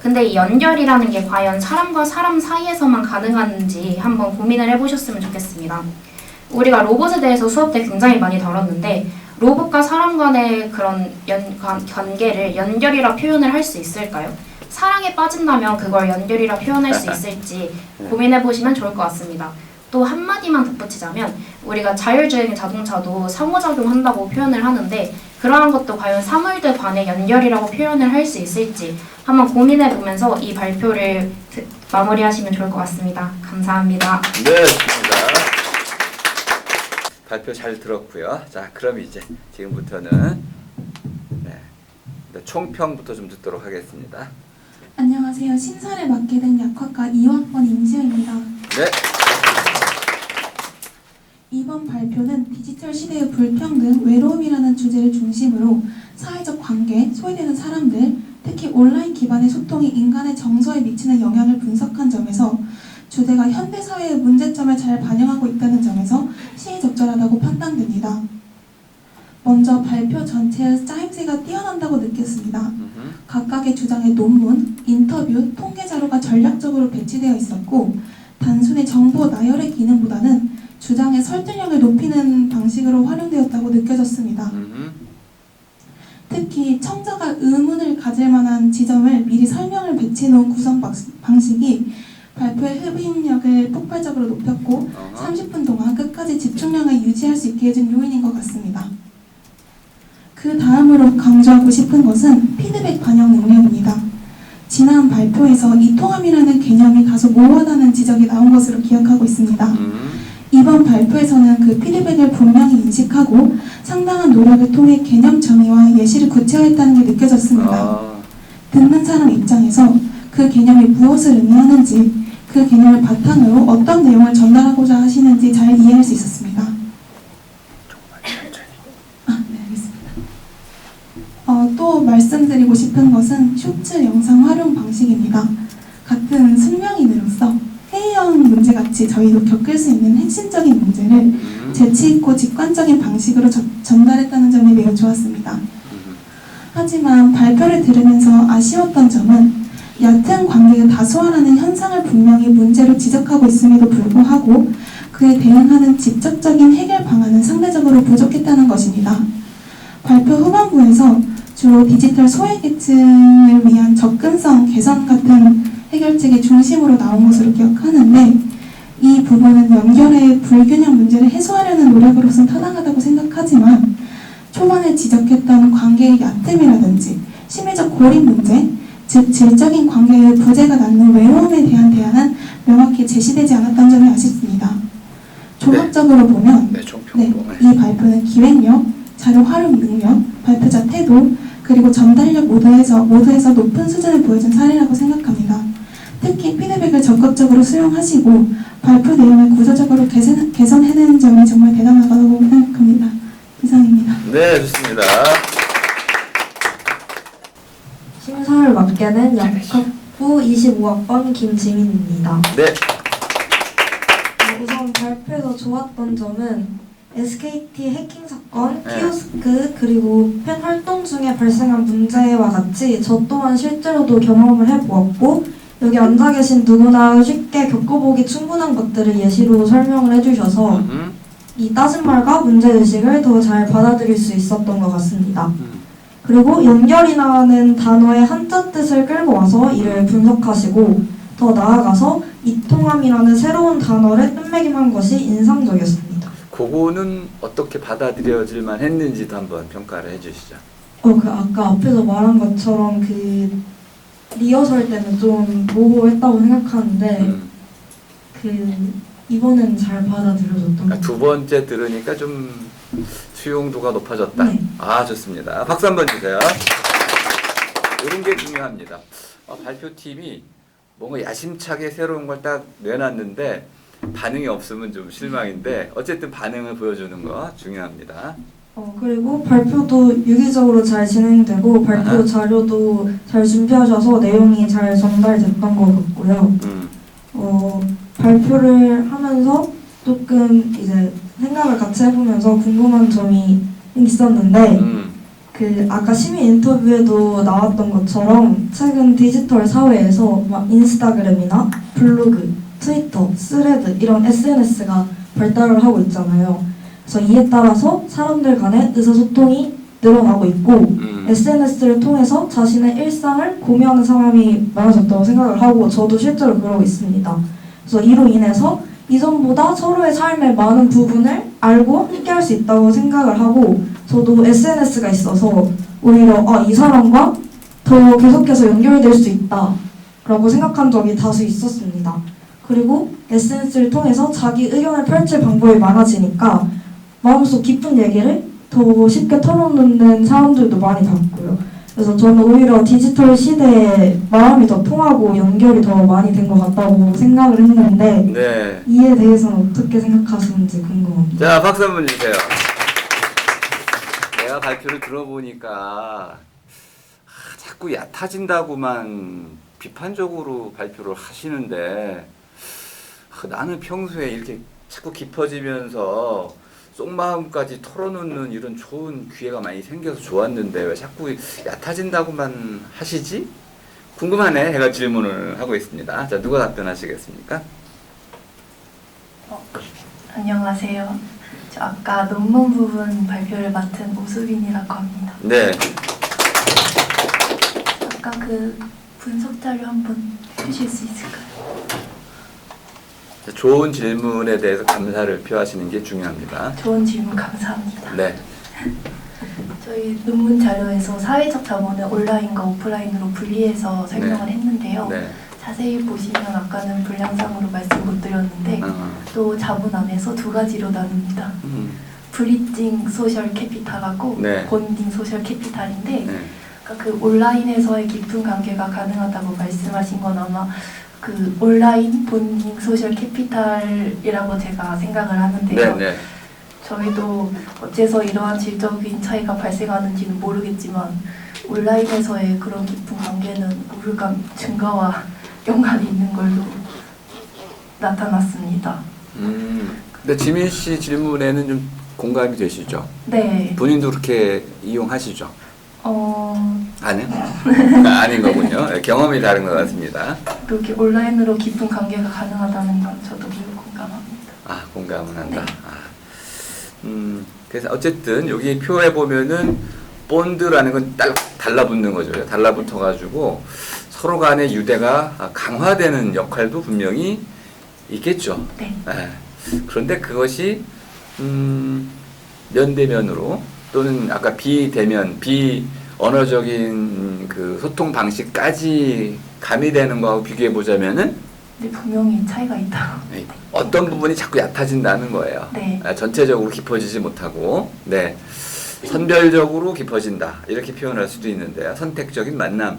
근데 이 연결이라는 게 과연 사람과 사람 사이에서만 가능한지 한번 고민을 해보셨으면 좋겠습니다. 우리가 로봇에 대해서 수업 때 굉장히 많이 다뤘는데 로봇과 사람 간의 그런 관계를 연결이라 표현을 할 수 있을까요? 사랑에 빠진다면 그걸 연결이라 표현할 수 있을지 고민해보시면 좋을 것 같습니다. 또 한마디만 덧붙이자면 우리가 자율주행 자동차도 상호작용한다고 표현을 하는데 그러한 것도 과연 사물들 간의 연결이라고 표현을 할 수 있을지 한번 고민해보면서 이 발표를 마무리하시면 좋을 것 같습니다. 감사합니다. 네, 좋습니다. 발표 잘 들었고요. 자, 그럼 이제 지금부터는 총평부터 좀 듣도록 하겠습니다. 안녕하세요. 심사를 맡게 된 약학과 2학번 임지은입니다. 네. 이번 이번 발표는 디지털 시대의 불평등, 외로움이라는 주제를 중심으로 사회적 관계, 소외되는 사람들, 특히 온라인 기반의 소통이 인간의 정서에 미치는 영향을 분석한 점에서 주제가 현대사회의 문제점을 잘 반영하고 있다는 점에서 시의적절하다고 판단됩니다. 먼저 발표 전체의 짜임새가 뛰어난다고 느꼈습니다. 각각의 주장의 논문, 인터뷰, 통계 자료가 전략적으로 배치되어 있었고 단순히 정보 나열의 기능보다는 주장의 설득력을 높이는 방식으로 활용되었다고 느껴졌습니다. 특히 청자가 의문을 가질 만한 지점을 미리 설명을 배치해놓은 구성 방식이 발표의 흡입력을 폭발적으로 높였고 30분 동안 끝까지 집중력을 유지할 수 있게 해준 요인인 것 같습니다. 그 다음으로 강조하고 싶은 것은 피드백 반영 능력입니다. 지난 발표에서 이통함이라는 개념이 다소 모호하다는 지적이 나온 것으로 기억하고 있습니다. 이번 발표에서는 그 피드백을 분명히 인식하고 상당한 노력을 통해 개념 정의와 예시를 구체화했다는 게 느껴졌습니다. 듣는 사람 입장에서 그 개념이 무엇을 의미하는지, 그 개념을 바탕으로 어떤 내용을 전달하고자 하시는지 잘 이해할 수 있었습니다. 네, 알겠습니다. 또 말씀드리고 싶은 것은 쇼츠 영상 활용 방식입니다. 같은 숙명인으로서 회의형 문제같이 저희도 겪을 수 있는 핵심적인 문제를 재치있고 직관적인 방식으로 전달했다는 점이 매우 좋았습니다. 하지만 발표를 들으면서 아쉬웠던 점은 얕은 관계의 다소화라는 현상을 분명히 문제로 지적하고 있음에도 불구하고 그에 대응하는 직접적인 해결 방안은 상대적으로 부족했다는 것입니다. 발표 후반부에서 주로 디지털 소외계층을 위한 접근성 개선 같은 해결책이 중심으로 나온 것으로 기억하는데 이 부분은 연결의 불균형 문제를 해소하려는 노력으로서는 타당하다고 생각하지만 초반에 지적했던 관계의 얕음이라든지 심리적 고립 문제, 즉 질적인 관계의 부재가 낳는 외로움에 대한 대안은 명확히 제시되지 않았던 점이 아쉽습니다. 종합적으로 보면 이 발표는 기획력, 자료 활용 능력, 발표자 태도, 그리고 전달력 모두에서 높은 수준을 보여준 사례라고 생각합니다. 특히 피드백을 적극적으로 수용하시고 발표 내용을 구조적으로 개선해내는 점이 정말 대단하다고 생각합니다. 이상입니다. 네, 좋습니다. 심사를 맡게 된 약학부 25학번 김지민입니다. 네. 우선 발표에서 좋았던 점은 SKT 해킹 사건, 키오스크, 그리고 팬 활동 중에 발생한 문제와 같이 저 또한 실제로도 경험을 해보았고 여기 앉아 계신 누구나 쉽게 겪어보기 충분한 것들을 예시로 설명을 해주셔서 이 따진 말과 문제의식을 더 잘 받아들일 수 있었던 것 같습니다. 그리고 연결이라는 단어의 한자 뜻을 끌고 와서 이를 분석하시고 더 나아가서 이통함이라는 새로운 단어를 끝매김한 것이 인상적이었습니다. 그거는 어떻게 받아들여질만 했는지도 한번 평가를 해주시죠. 그 아까 앞에서 말한 것처럼 그 리허설 때는 좀 모호했다고 생각하는데 이번엔 잘 받아들여졌던 것 같아요. 두 번째 들으니까 좀 수용도가 높아졌다. 네. 아, 좋습니다. 박수 한번 주세요. 이런 게 중요합니다. 발표팀이 뭔가 야심차게 새로운 걸 딱 내놨는데 반응이 없으면 좀 실망인데 어쨌든 반응을 보여주는 거 중요합니다. 그리고 발표도 유기적으로 잘 진행되고 발표 자료도 잘 준비하셔서 내용이 잘 전달됐던 것 같고요. 발표를 하면서 조금 이제 생각을 같이 해보면서 궁금한 점이 있었는데 그 아까 시민 인터뷰에도 나왔던 것처럼 최근 디지털 사회에서 막 인스타그램이나 블로그, 트위터, 스레드 이런 SNS가 발달을 하고 있잖아요. 그래서 이에 따라서 사람들 간의 의사소통이 늘어나고 있고 SNS를 통해서 자신의 일상을 공유하는 사람이 많아졌다고 생각을 하고 저도 실제로 그러고 있습니다. 그래서 이로 인해서 이전보다 서로의 삶의 많은 부분을 알고 함께할 수 있다고 생각을 하고 저도 SNS가 있어서 오히려 이 사람과 더 계속해서 연결될 수 있다 라고 생각한 적이 다수 있었습니다. 그리고 SNS를 통해서 자기 의견을 펼칠 방법이 많아지니까 마음속 깊은 얘기를 더 쉽게 털어놓는 사람들도 많이 봤고요. 그래서 저는 오히려 디지털 시대에 마음이 더 통하고 연결이 더 많이 된 것 같다고 생각을 했는데 네. 이에 대해서는 어떻게 생각하시는지 궁금합니다. 자, 박수 한번 주세요. 내가 발표를 들어보니까 자꾸 얕아진다고만 비판적으로 발표를 하시는데 나는 평소에 이렇게 자꾸 깊어지면서 속마음까지 털어놓는 이런 좋은 기회가 많이 생겨서 좋았는데 왜 자꾸 얕아진다고만 하시지? 궁금하네. 제가 질문을 하고 있습니다. 자, 누가 답변하시겠습니까? 안녕하세요. 저 아까 논문 부분 발표를 맡은 오수빈이라고 합니다. 네. 아까 그 분석 자료 한번 주실 수 있을까요? 자, 좋은 질문에 대해서 감사를 표하시는 게 중요합니다. 좋은 질문 감사합니다. 네. 저희 논문 자료에서 사회적 자본을 온라인과 오프라인으로 분리해서 설명을 했는데요. 네. 자세히 보시면 아까는 분량상으로 말씀 못 드렸는데 또 자본 안에서 두 가지로 나눕니다. 브리징 소셜 캐피탈하고 네. 본딩 소셜 캐피탈인데 네. 그러니까 그 온라인에서의 깊은 관계가 가능하다고 말씀하신 건 아마 그 온라인 본딩 소셜 캐피탈이라고 제가 생각을 하는데요. 네, 네. 저희도 어째서 이러한 질적인 차이가 발생하는지는 모르겠지만 온라인에서의 그런 깊은 관계는 우울감 증가와 연관이 있는 걸로 나타났습니다. 근데 지민 씨 질문에는 좀 공감이 되시죠? 네. 본인도 그렇게 이용하시죠? 아니요? 아닌 거군요. 경험이 다른 것 같습니다. 그렇게 온라인으로 깊은 관계가 가능하다는 건 저도 매우 공감합니다. 아, 공감은 한다. 네. 그래서 어쨌든 여기 표에 보면은 본드라는 건 딱 달라붙는 거죠. 달라붙어가지고 서로 간의 유대가 강화되는 역할도 분명히 있겠죠. 네. 그런데 그것이 면대면으로 또는 아까 비대면, 비언어적인 그 소통 방식까지 가미되는 거하고 비교해 보자면은 네, 분명히 차이가 있다고. 어떤 부분이 자꾸 얕아진다는 거예요. 네. 전체적으로 깊어지지 못하고, 네. 선별적으로 깊어진다. 이렇게 표현할 수도 있는데요. 선택적인 만남.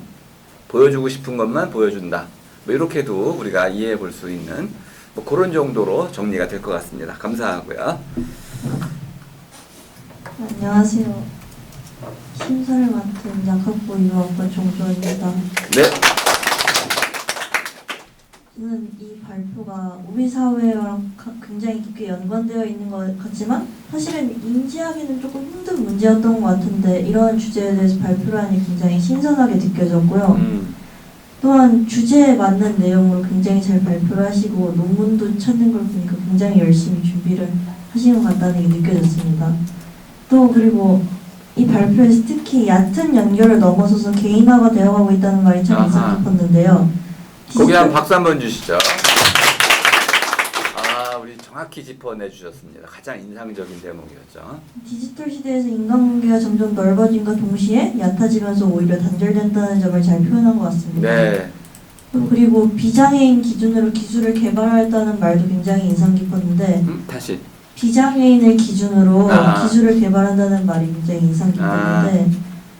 보여주고 싶은 것만 보여준다. 뭐 이렇게도 우리가 이해해 볼 수 있는 뭐 그런 정도로 정리가 될 것 같습니다. 감사하고요. 안녕하세요. 심사를 맡은 약학부 유학과 정조입니다. 네. 저는 이 발표가 우리 사회랑 굉장히 깊게 연관되어 있는 것 같지만 사실은 인지하기는 조금 힘든 문제였던 것 같은데 이러한 주제에 대해서 발표를 하니 굉장히 신선하게 느껴졌고요. 또한 주제에 맞는 내용으로 굉장히 잘 발표를 하시고 논문도 찾는 걸 보니까 굉장히 열심히 준비를 하시는 것 같다는 게 느껴졌습니다. 또 그리고 이 발표에서 특히 얕은 연결을 넘어서서 개인화가 되어가고 있다는 말이 참 인상 깊었는데요. 거기 한 박수 한번 주시죠. 우리 정확히 짚어내 주셨습니다. 가장 인상적인 대목이었죠. 디지털 시대에서 인간관계가 점점 넓어진과 동시에 얕아지면서 오히려 단절된다는 점을 잘 표현한 것 같습니다. 네. 그리고 비장애인 기준으로 기술을 개발했다는 말도 굉장히 인상 깊었는데 다시. 비장애인을 기준으로 기술을 개발한다는 말이 굉장히 인상 깊었는데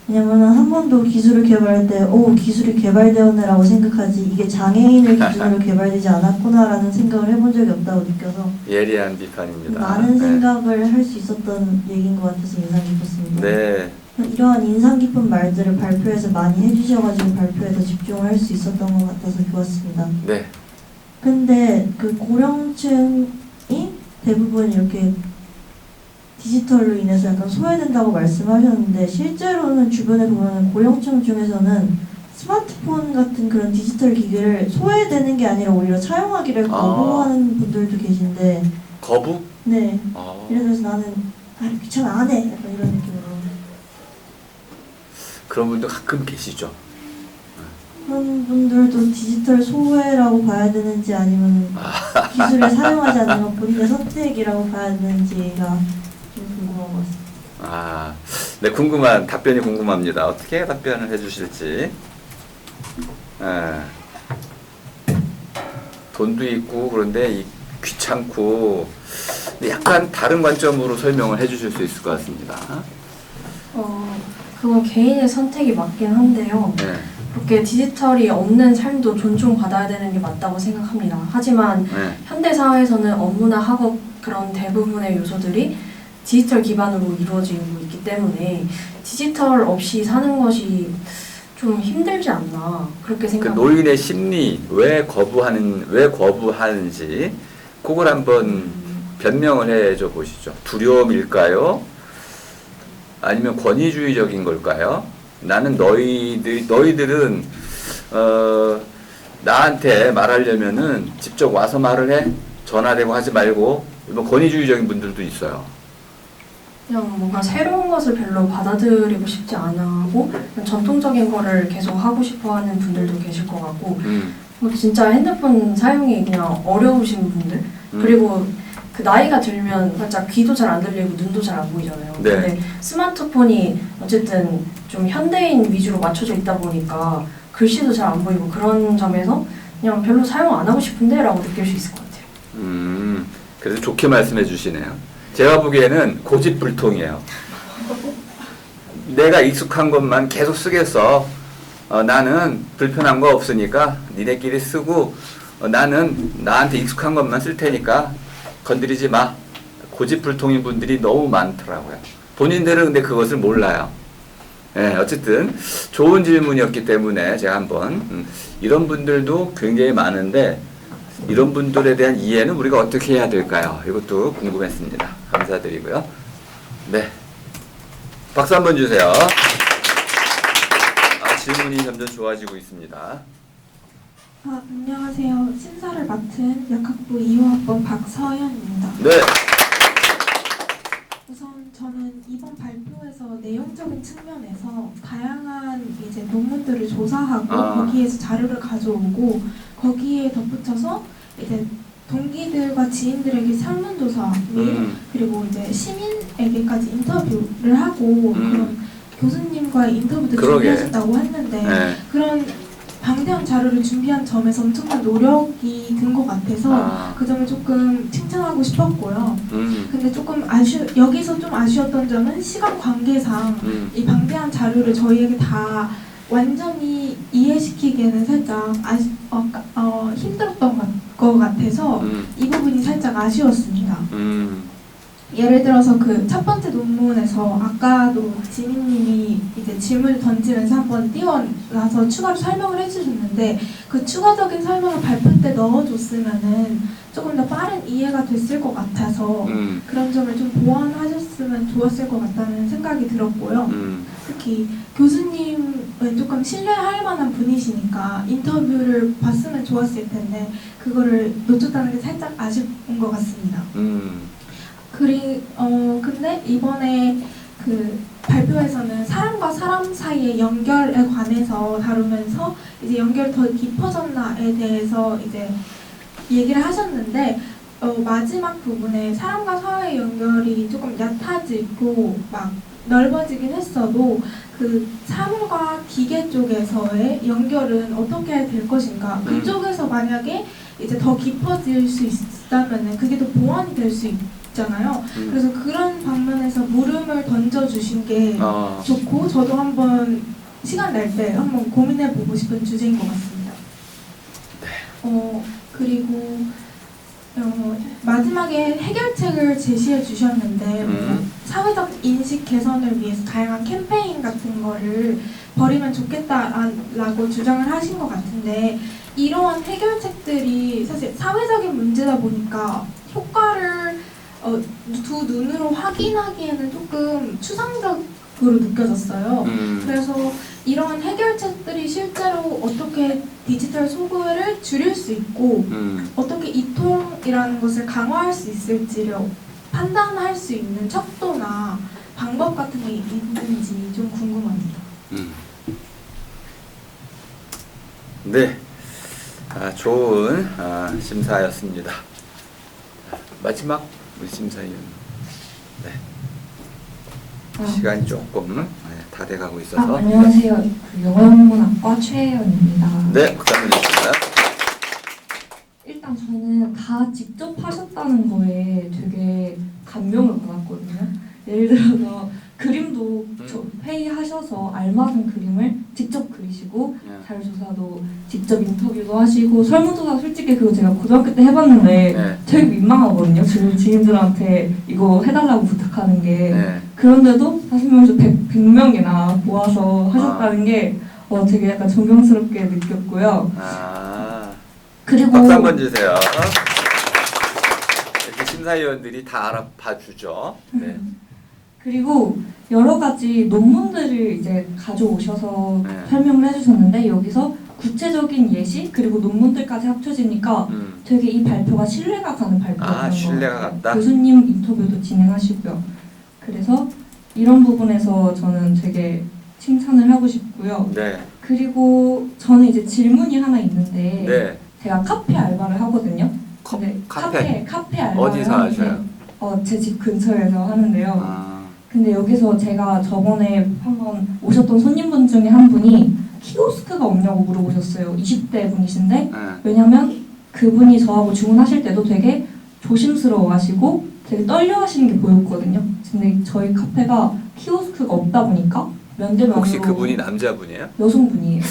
왜냐면 한 번도 기술을 개발할 때 기술이 개발되었네라고 생각하지 이게 장애인을 기준으로 개발되지 않았구나라는 생각을 해본 적이 없다고 느껴서 예리한 비판입니다. 많은 생각을 할 수 있었던 얘기인 것 같아서 인상 깊었습니다. 네. 이러한 인상 깊은 말들을 발표에서 많이 해주셔가지고 발표에 더 집중을 할 수 있었던 것 같아서 좋았습니다. 네. 근데 그 고령층이 대부분 이렇게 디지털로 인해서 약간 소외된다고 말씀하셨는데 실제로는 주변에 보면 고령층 중에서는 스마트폰 같은 그런 디지털 기기를 소외되는 게 아니라 오히려 사용하기를 거부하는 분들도 계신데 거부? 네. 예를 들어서 나는 귀찮아 안 해 약간 이런 느낌으로 그런 분도 가끔 계시죠. 그런 분들도 디지털 소외라고 봐야 되는지 아니면 기술을 사용하지 않는 건 본인의 선택이라고 봐야 되는지가 좀 궁금한 것 같습니다. 네, 답변이 궁금합니다. 어떻게 답변을 해주실지. 돈도 있고 그런데 귀찮고 약간 다른 관점으로 설명을 해주실 수 있을 것 같습니다. 그건 개인의 선택이 맞긴 한데요. 네. 그렇게 디지털이 없는 삶도 존중받아야 되는 게 맞다고 생각합니다. 하지만 네. 현대 사회에서는 업무나 학업 그런 대부분의 요소들이 디지털 기반으로 이루어지고 있기 때문에 디지털 없이 사는 것이 좀 힘들지 않나 그렇게 그 생각합니다. 노인의 심리 왜 거부하는지 그걸 한번 변명을 해줘 보시죠. 두려움일까요? 아니면 권위주의적인 걸까요? 나는 너희들은 나한테 말하려면은 직접 와서 말을 해. 전화대고 하지 말고. 뭐 권위주의적인 분들도 있어요. 그냥 뭔가 새로운 것을 별로 받아들이고 싶지 않아 하고 그냥 전통적인 거를 계속 하고 싶어 하는 분들도 계실 것 같고 뭐 진짜 핸드폰 사용이 그냥 어려우신 분들 그리고 그 나이가 들면 살짝 귀도 잘 안 들리고 눈도 잘 안 보이잖아요. 네. 근데 스마트폰이 어쨌든 좀 현대인 위주로 맞춰져 있다 보니까 글씨도 잘 안 보이고 그런 점에서 그냥 별로 사용 안 하고 싶은데 라고 느낄 수 있을 것 같아요. 그래서 좋게 말씀해 주시네요. 제가 보기에는 고집불통이에요. 내가 익숙한 것만 계속 쓰겠어. 나는 불편한 거 없으니까 니네끼리 쓰고 나는 나한테 익숙한 것만 쓸 테니까 건드리지 마. 고집불통인 분들이 너무 많더라고요. 본인들은 근데 그것을 몰라요. 네, 어쨌든 좋은 질문이었기 때문에 제가 한번 이런 분들도 굉장히 많은데 이런 분들에 대한 이해는 우리가 어떻게 해야 될까요? 이것도 궁금했습니다. 감사드리고요. 네, 박수 한번 주세요. 질문이 점점 좋아지고 있습니다. 안녕하세요. 심사를 맡은 약학부 2호학번 박서연입니다. 네. 우선 저는 이번 발표에서 내용적인 측면에서 다양한 이제 논문들을 조사하고 거기에서 자료를 가져오고 거기에 덧붙여서 이제 동기들과 지인들에게 설문조사 그리고 이제 시민에게까지 인터뷰를 하고 그런 교수님과의 인터뷰도 준비하셨다고 했는데 네. 그런 방대한 자료를 준비한 점에서 엄청난 노력이 든 것 같아서 그 점을 조금 칭찬하고 싶었고요. 근데 조금 여기서 좀 아쉬웠던 점은 시간 관계상 이 방대한 자료를 저희에게 다 완전히 이해시키기에는 살짝 힘들었던 것 같아서 이 부분이 살짝 아쉬웠습니다. 예를 들어서 그 첫 번째 논문에서 아까도 지민님이 이제 질문을 던지면서 한번 띄워놔서 추가로 설명을 해주셨는데 그 추가적인 설명을 발표 때 넣어줬으면은 조금 더 빠른 이해가 됐을 것 같아서 그런 점을 좀 보완하셨으면 좋았을 것 같다는 생각이 들었고요. 특히 교수님은 조금 신뢰할 만한 분이시니까 인터뷰를 봤으면 좋았을 텐데 그거를 놓쳤다는 게 살짝 아쉬운 것 같습니다. 근데 이번에 그 발표에서는 사람과 사람 사이의 연결에 관해서 다루면서 이제 연결이 더 깊어졌나에 대해서 이제 얘기를 하셨는데 마지막 부분에 사람과 사회의 연결이 조금 얕아지고 막 넓어지긴 했어도 그 사물과 기계 쪽에서의 연결은 어떻게 될 것인가 그쪽에서 만약에 이제 더 깊어질 수 있다면은 그게 더 보완이 될 수 있잖아요. 그래서 그런 방면에서 물음을 던져주신 게 좋고 저도 한번 시간 날 때 한번 고민해보고 싶은 주제인 것 같습니다. 그리고 마지막에 해결책을 제시해 주셨는데 사회적 인식 개선을 위해서 다양한 캠페인 같은 거를 벌이면 좋겠다라고 주장을 하신 것 같은데 이러한 해결책들이 사실 사회적인 문제다 보니까 효과를 두 눈으로 확인하기에는 조금 추상적으로 느껴졌어요. 그래서 이러한 해결책들이 실제로 어떻게 디지털 소비를 줄일 수 있고 어떻게 이통이라는 것을 강화할 수 있을지를 판단할 수 있는 척도나 방법 같은 게 있는지 좀 궁금합니다. 네, 좋은 심사였습니다. 마지막 우리 심사위원. 네. 시간이 조금 다 돼가고 있어서. 안녕하세요. 영어문학과 최혜연입니다. 네, 부탁을 드립니다. 일단 저는 다 직접 하셨다는 거에 되게 감명을 받았거든요. 예를 들어서 그림도 회의하셔서 알맞은 그림을 직접 그리시고 자료조사도 직접 인터뷰도 하시고 설문조사 솔직히 그거 제가 고등학교 때 해봤는데 되게 민망하거든요. 주변 지인들한테 이거 해달라고 부탁하는 게 그런데도 40명에서 100명이나 모아서 하셨다는 게 되게 약간 존경스럽게 느꼈고요. 그리고 박수 한번 주세요. 이렇게 심사위원들이 다 알아봐 주죠. 네. 그리고 여러 가지 논문들을 이제 가져오셔서 설명을 해주셨는데 여기서 구체적인 예시 그리고 논문들까지 합쳐지니까 되게 이 발표가 신뢰가 가는 발표였던 신뢰가 것 같아요. 갔다? 교수님 인터뷰도 진행하시고요. 그래서 이런 부분에서 저는 되게 칭찬을 하고 싶고요. 네. 그리고 저는 이제 질문이 하나 있는데 네. 제가 카페 알바를 하거든요. 근데 카페 알바를 어디서 하셔요? 제 집 근처에서 하는데요. 근데 여기서 제가 저번에 한번 오셨던 손님분 중에 한 분이 키오스크가 없냐고 물어보셨어요. 20대 분이신데 왜냐면 그분이 저하고 주문하실 때도 되게 조심스러워 하시고 되게 떨려 하시는 게 보였거든요. 근데 저희 카페가 키오스크가 없다 보니까 면대면으로 혹시 그분이 남자분이에요? 여성분이에요.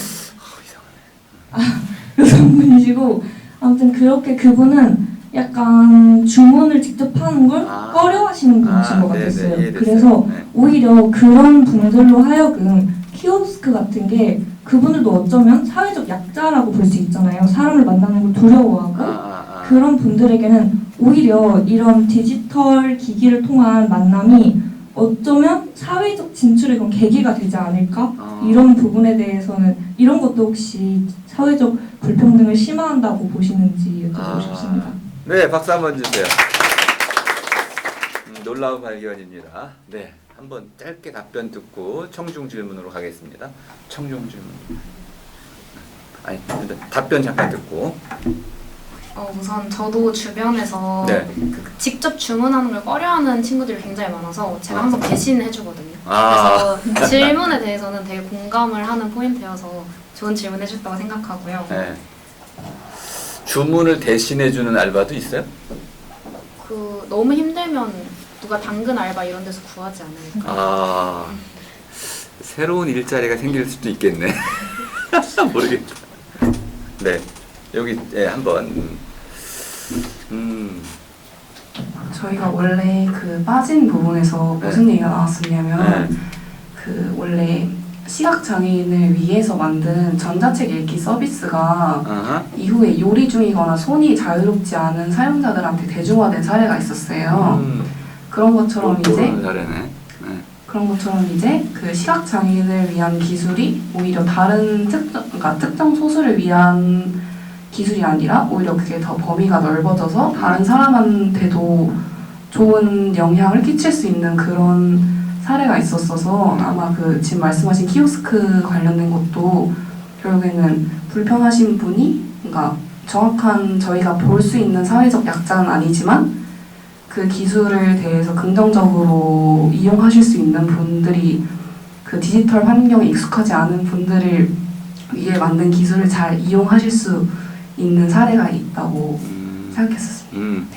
여성분이시고 아무튼 그렇게 그분은 약간 주문을 직접 하는 걸 꺼려하시는 분이신 것 같았어요. 네네, 그래서 오히려 그런 분들로 하여금 키오스크 같은 게 그분들도 어쩌면 사회적 약자라고 볼 수 있잖아요. 사람을 만나는 걸 두려워하고 그런 분들에게는 오히려 이런 디지털 기기를 통한 만남이 어쩌면 사회적 진출의 그런 계기가 되지 않을까? 이런 부분에 대해서는 이런 것도 혹시 사회적 불평등을 심화한다고 보시는지 여쭤보고 싶습니다. 네, 박수 한번 주세요. 놀라운 발견입니다. 네, 한번 짧게 답변 듣고 청중 질문으로 가겠습니다. 청중 질문. 아니, 답변 잠깐 듣고. 우선 저도 주변에서 직접 주문하는 걸 꺼려하는 친구들이 굉장히 많아서 제가 항상 대신해주거든요. 그래서 질문에 대해서는 되게 공감을 하는 포인트여서 좋은 질문 해줬다고 생각하고요. 네. 주문을 대신해주는 알바도 있어요? 너무 힘들면 누가 당근 알바 이런 데서 구하지 않을까. 새로운 일자리가 생길 수도 있겠네. 모르겠다. 네. 여기 한번 저희가 원래 그 빠진 부분에서 무슨 얘기가 나왔었냐면 그 원래 시각장애인을 위해서 만든 전자책 읽기 서비스가 이후에 요리 중이거나 손이 자유롭지 않은 사용자들한테 대중화된 사례가 있었어요. 그런 것처럼 이제 그 시각장애인을 위한 기술이 오히려 다른 특정 소수를 위한 기술이 아니라 오히려 그게 더 범위가 넓어져서 다른 사람한테도 좋은 영향을 끼칠 수 있는 그런 사례가 있었어서 아마 그 지금 말씀하신 키오스크 관련된 것도 결국에는 불편하신 분이 그러니까 정확한 저희가 볼 수 있는 사회적 약자는 아니지만 그 기술에 대해서 긍정적으로 이용하실 수 있는 분들이 그 디지털 환경에 익숙하지 않은 분들을 위해 만든 기술을 잘 이용하실 수 있는 사례가 있다고 생각했었습니다.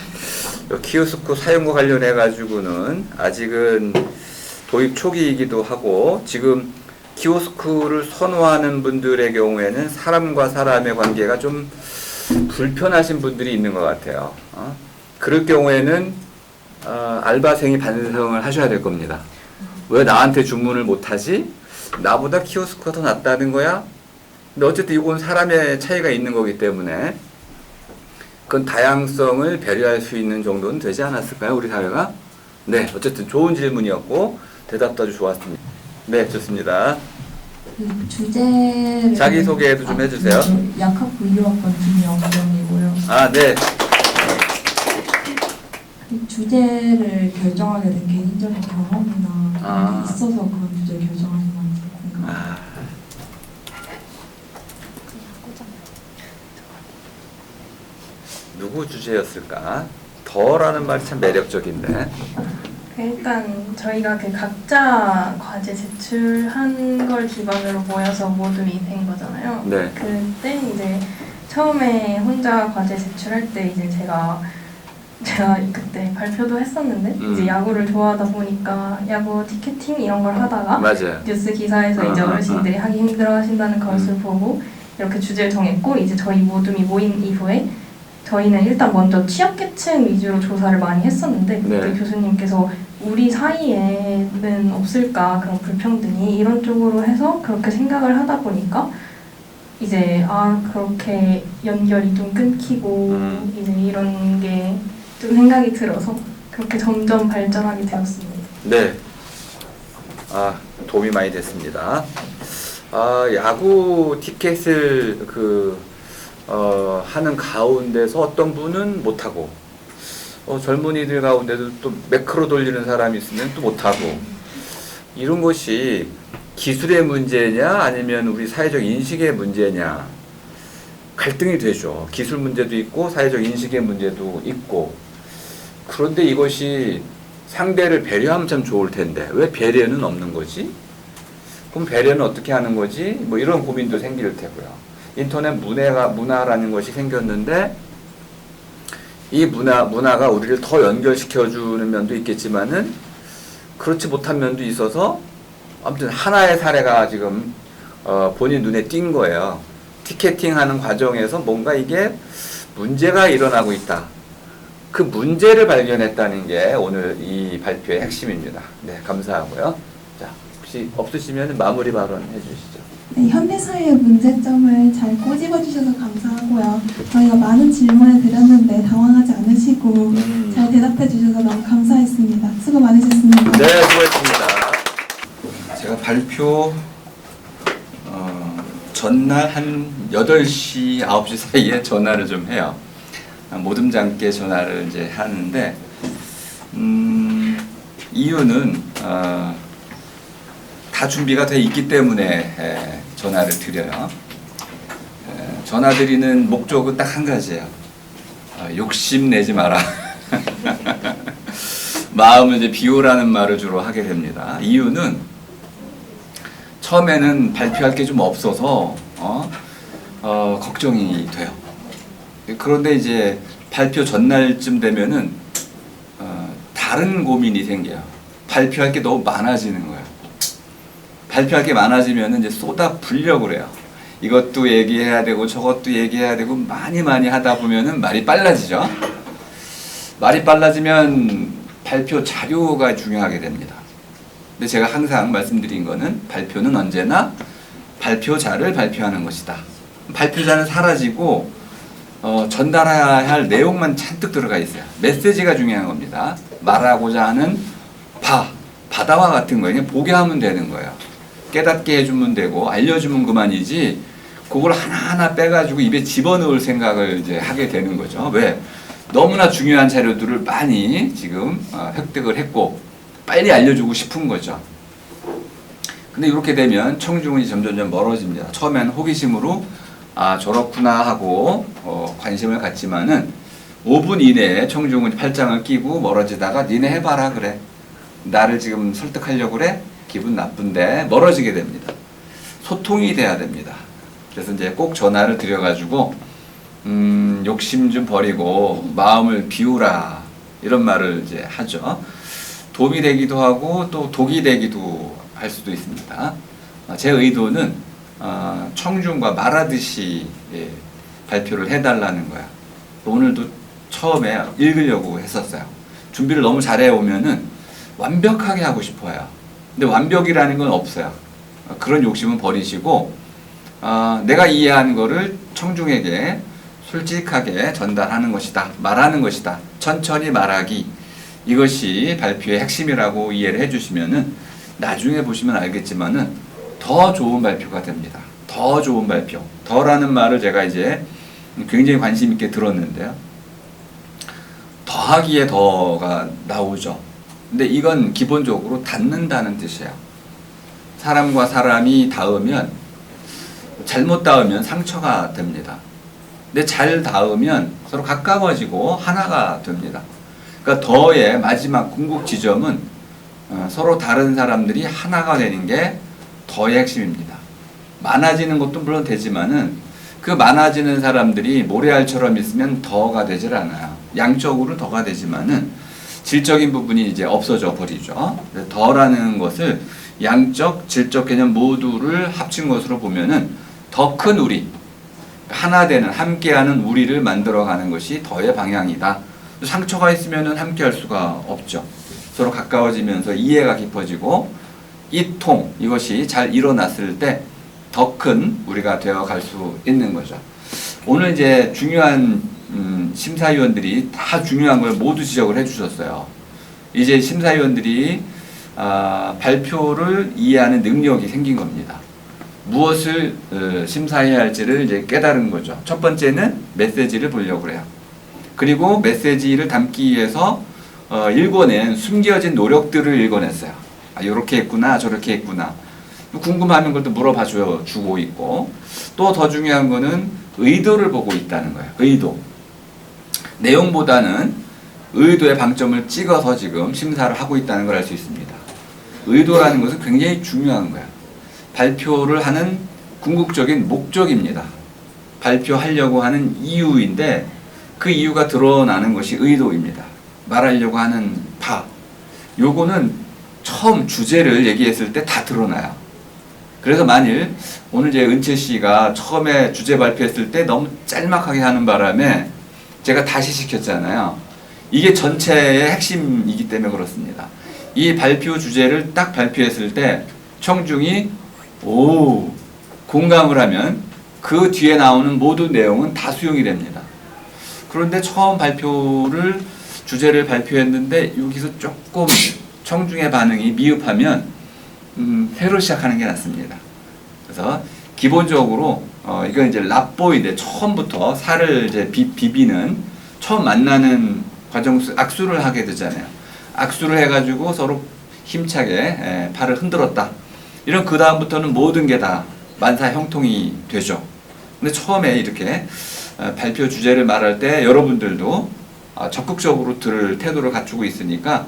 키오스크 사용과 관련해 가지고는 아직은 도입 초기이기도 하고 지금 키오스크를 선호하는 분들의 경우에는 사람과 사람의 관계가 좀 불편하신 분들이 있는 것 같아요. 그럴 경우에는 알바생이 반성을 하셔야 될 겁니다. 왜 나한테 주문을 못하지? 나보다 키오스크가 더 낫다는 거야? 근데 어쨌든 이건 사람의 차이가 있는 거기 때문에 그건 다양성을 배려할 수 있는 정도는 되지 않았을까요? 우리 사회가? 네, 어쨌든 좋은 질문이었고 대답도 아주 좋았습니다. 네, 좋습니다. 그 주제를 자기소개도 좀 해주세요. 약학분류학번 김영경이고요. 네. 그 주제를 결정하게 된 개인적인 경험이나 있어서 그런 주제를 결정하신 건지 궁금합니다. 누구 주제였을까? 더라는 말이 참 매력적인데. 일단 저희가 그 각자 과제 제출한 걸 기반으로 모여서 모듈이 된 거잖아요. 네. 그때 이제 처음에 혼자 과제 제출할 때 이제 제가 제가 그때 발표도 했었는데 이제 야구를 좋아하다 보니까 야구 티켓팅 이런 걸 하다가 맞아요. 뉴스 기사에서 이제 어르신들이 하기 힘들어하신다는 것을 보고 이렇게 주제를 정했고 이제 저희 모둠이 모인 이후에 저희는 일단 먼저 취약계층 위주로 조사를 많이 했었는데 그때 네. 교수님께서 우리 사이에는 없을까 그런 불평등이 이런 쪽으로 해서 그렇게 생각을 하다 보니까 이제 그렇게 연결이 좀 끊기고 이제 이런 게 좀 생각이 들어서 그렇게 점점 발전하게 되었습니다. 네. 도움이 많이 됐습니다. 야구 티켓을 하는 가운데서 어떤 분은 못하고, 젊은이들 가운데도 또 매크로 돌리는 사람이 있으면 또 못하고, 이런 것이 기술의 문제냐 아니면 우리 사회적 인식의 문제냐 갈등이 되죠. 기술 문제도 있고 사회적 인식의 문제도 있고. 그런데 이것이 상대를 배려하면 참 좋을 텐데 왜 배려는 없는 거지? 그럼 배려는 어떻게 하는 거지? 뭐 이런 고민도 생길 테고요. 인터넷 문화라는 것이 생겼는데 이 문화가 우리를 더 연결시켜주는 면도 있겠지만은 그렇지 못한 면도 있어서 아무튼 하나의 사례가 지금 본인 눈에 띈 거예요. 티켓팅하는 과정에서 뭔가 이게 문제가 일어나고 있다. 그 문제를 발견했다는 게 오늘 이 발표의 핵심입니다. 네, 감사하고요. 자, 혹시 없으시면 마무리 발언 해주시죠. 네, 현대사회의 문제점을 잘 꼬집어 주셔서 감사하고요. 저희가 많은 질문을 드렸는데 당황하지 않으시고 잘 대답해 주셔서 너무 감사했습니다. 수고 많으셨습니다. 네, 수고했습니다. 제가 발표 전날 한 8시, 9시 사이에 전화를 좀 해요. 모듬장께 전화를 이제 하는데 이유는 다 준비가 돼 있기 때문에 전화를 드려요. 전화 드리는 목적은 딱 한 가지예요. 욕심 내지 마라. 마음을 이제 비우라는 말을 주로 하게 됩니다. 이유는 처음에는 발표할 게 좀 없어서 걱정이 돼요. 그런데 이제 발표 전날쯤 되면은 다른 고민이 생겨요. 발표할 게 너무 많아지는 거예요. 발표할 게 많아지면은 이제 쏟아 부으려고 그래요. 이것도 얘기해야 되고 저것도 얘기해야 되고 많이 하다 보면은 말이 빨라지죠. 말이 빨라지면 발표 자료가 중요하게 됩니다. 근데 제가 항상 말씀드린 거는 발표는 언제나 발표자를 발표하는 것이다. 발표자는 사라지고 전달해야 할 내용만 잔뜩 들어가 있어요. 메시지가 중요한 겁니다. 말하고자 하는 바다와 같은 거예요. 그냥 보게 하면 되는 거예요. 깨닫게 해주면 되고 알려주면 그만이지 그걸 하나하나 빼가지고 입에 집어넣을 생각을 이제 하게 되는 거죠. 왜? 너무나 중요한 자료들을 많이 지금 획득을 했고 빨리 알려주고 싶은 거죠. 근데 이렇게 되면 청중이 점점 멀어집니다. 처음에는 호기심으로 저렇구나 하고 관심을 갖지만은 5분 이내에 청중은 팔짱을 끼고 멀어지다가 니네 해봐라 그래. 나를 지금 설득하려고 그래? 기분 나쁜데 멀어지게 됩니다. 소통이 돼야 됩니다. 그래서 이제 꼭 전화를 드려가지고 욕심 좀 버리고 마음을 비우라 이런 말을 이제 하죠. 도움이 되기도 하고 또 독이 되기도 할 수도 있습니다. 제 의도는 청중과 말하듯이 발표를 해달라는 거야. 오늘도 처음에 읽으려고 했었어요. 준비를 너무 잘해 오면은 완벽하게 하고 싶어요. 근데 완벽이라는 건 없어요. 그런 욕심은 버리시고 내가 이해한 거를 청중에게 솔직하게 전달하는 것이다. 말하는 것이다. 천천히 말하기. 이것이 발표의 핵심이라고 이해를 해주시면은 나중에 보시면 알겠지만은 더 좋은 발표가 됩니다. 더 좋은 발표. 더라는 말을 제가 이제 굉장히 관심 있게 들었는데요. 더하기에 더가 나오죠. 근데 이건 기본적으로 닿는다는 뜻이에요. 사람과 사람이 닿으면 잘못 닿으면 상처가 됩니다. 근데 잘 닿으면 서로 가까워지고 하나가 됩니다. 그러니까 더의 마지막 궁극 지점은 서로 다른 사람들이 하나가 되는 게 더의 핵심입니다. 많아지는 것도 물론 되지만은 그 많아지는 사람들이 모래알처럼 있으면 더가 되질 않아요. 양적으로 더가 되지만은 질적인 부분이 이제 없어져 버리죠. 더라는 것을 양적, 질적 개념 모두를 합친 것으로 보면은 더 큰 우리, 하나 되는, 함께하는 우리를 만들어가는 것이 더의 방향이다. 상처가 있으면은 함께할 수가 없죠. 서로 가까워지면서 이해가 깊어지고 이통, 이것이 잘 일어났을 때 더 큰 우리가 되어갈 수 있는 거죠. 오늘 이제 중요한 심사위원들이 다 중요한 걸 모두 지적을 해주셨어요. 이제 심사위원들이 발표를 이해하는 능력이 생긴 겁니다. 무엇을 심사해야 할지를 이제 깨달은 거죠. 첫 번째는 메시지를 보려고 해요. 그리고 메시지를 담기 위해서 읽어낸 숨겨진 노력들을 읽어냈어요. 아, 이렇게 했구나, 저렇게 했구나. 궁금하면 그것도 물어봐 주고 있고, 또 더 중요한 거는 의도를 보고 있다는 거예요. 의도. 내용보다는 의도의 방점을 찍어서 지금 심사를 하고 있다는 걸 알 수 있습니다. 의도라는 것은 굉장히 중요한 거예요. 발표를 하는 궁극적인 목적입니다. 발표하려고 하는 이유인데 그 이유가 드러나는 것이 의도입니다. 말하려고 하는 바. 요거는 처음 주제를 얘기했을 때 다 드러나요. 그래서 만일 오늘 이제 은채 씨가 처음에 주제 발표했을 때 너무 짤막하게 하는 바람에 제가 다시 시켰잖아요. 이게 전체의 핵심이기 때문에 그렇습니다. 이 발표 주제를 딱 발표했을 때 청중이 오, 공감을 하면 그 뒤에 나오는 모든 내용은 다 수용이 됩니다. 그런데 처음 주제를 발표했는데 여기서 조금 청중의 반응이 미흡하면 새로 시작하는 게 낫습니다. 그래서 기본적으로 이건 이제 랍보인데 처음부터 살을 이제 비비는 처음 만나는 과정 악수를 하게 되잖아요. 악수를 해가지고 서로 힘차게 팔을 흔들었다. 이런 그 다음부터는 모든 게 다 만사 형통이 되죠. 근데 처음에 이렇게 발표 주제를 말할 때 여러분들도 적극적으로 들을 태도를 갖추고 있으니까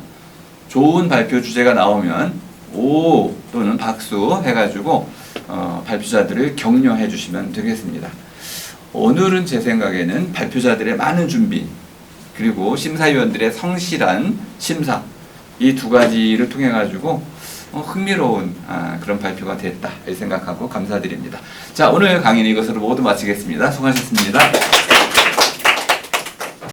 좋은 발표 주제가 나오면 오 또는 박수 해가지고 발표자들을 격려해 주시면 되겠습니다. 오늘은 제 생각에는 발표자들의 많은 준비 그리고 심사위원들의 성실한 심사 이 두 가지를 통해 가지고 흥미로운 그런 발표가 됐다 이 생각하고 감사드립니다. 자, 오늘 강의는 이것으로 모두 마치겠습니다. 수고하셨습니다.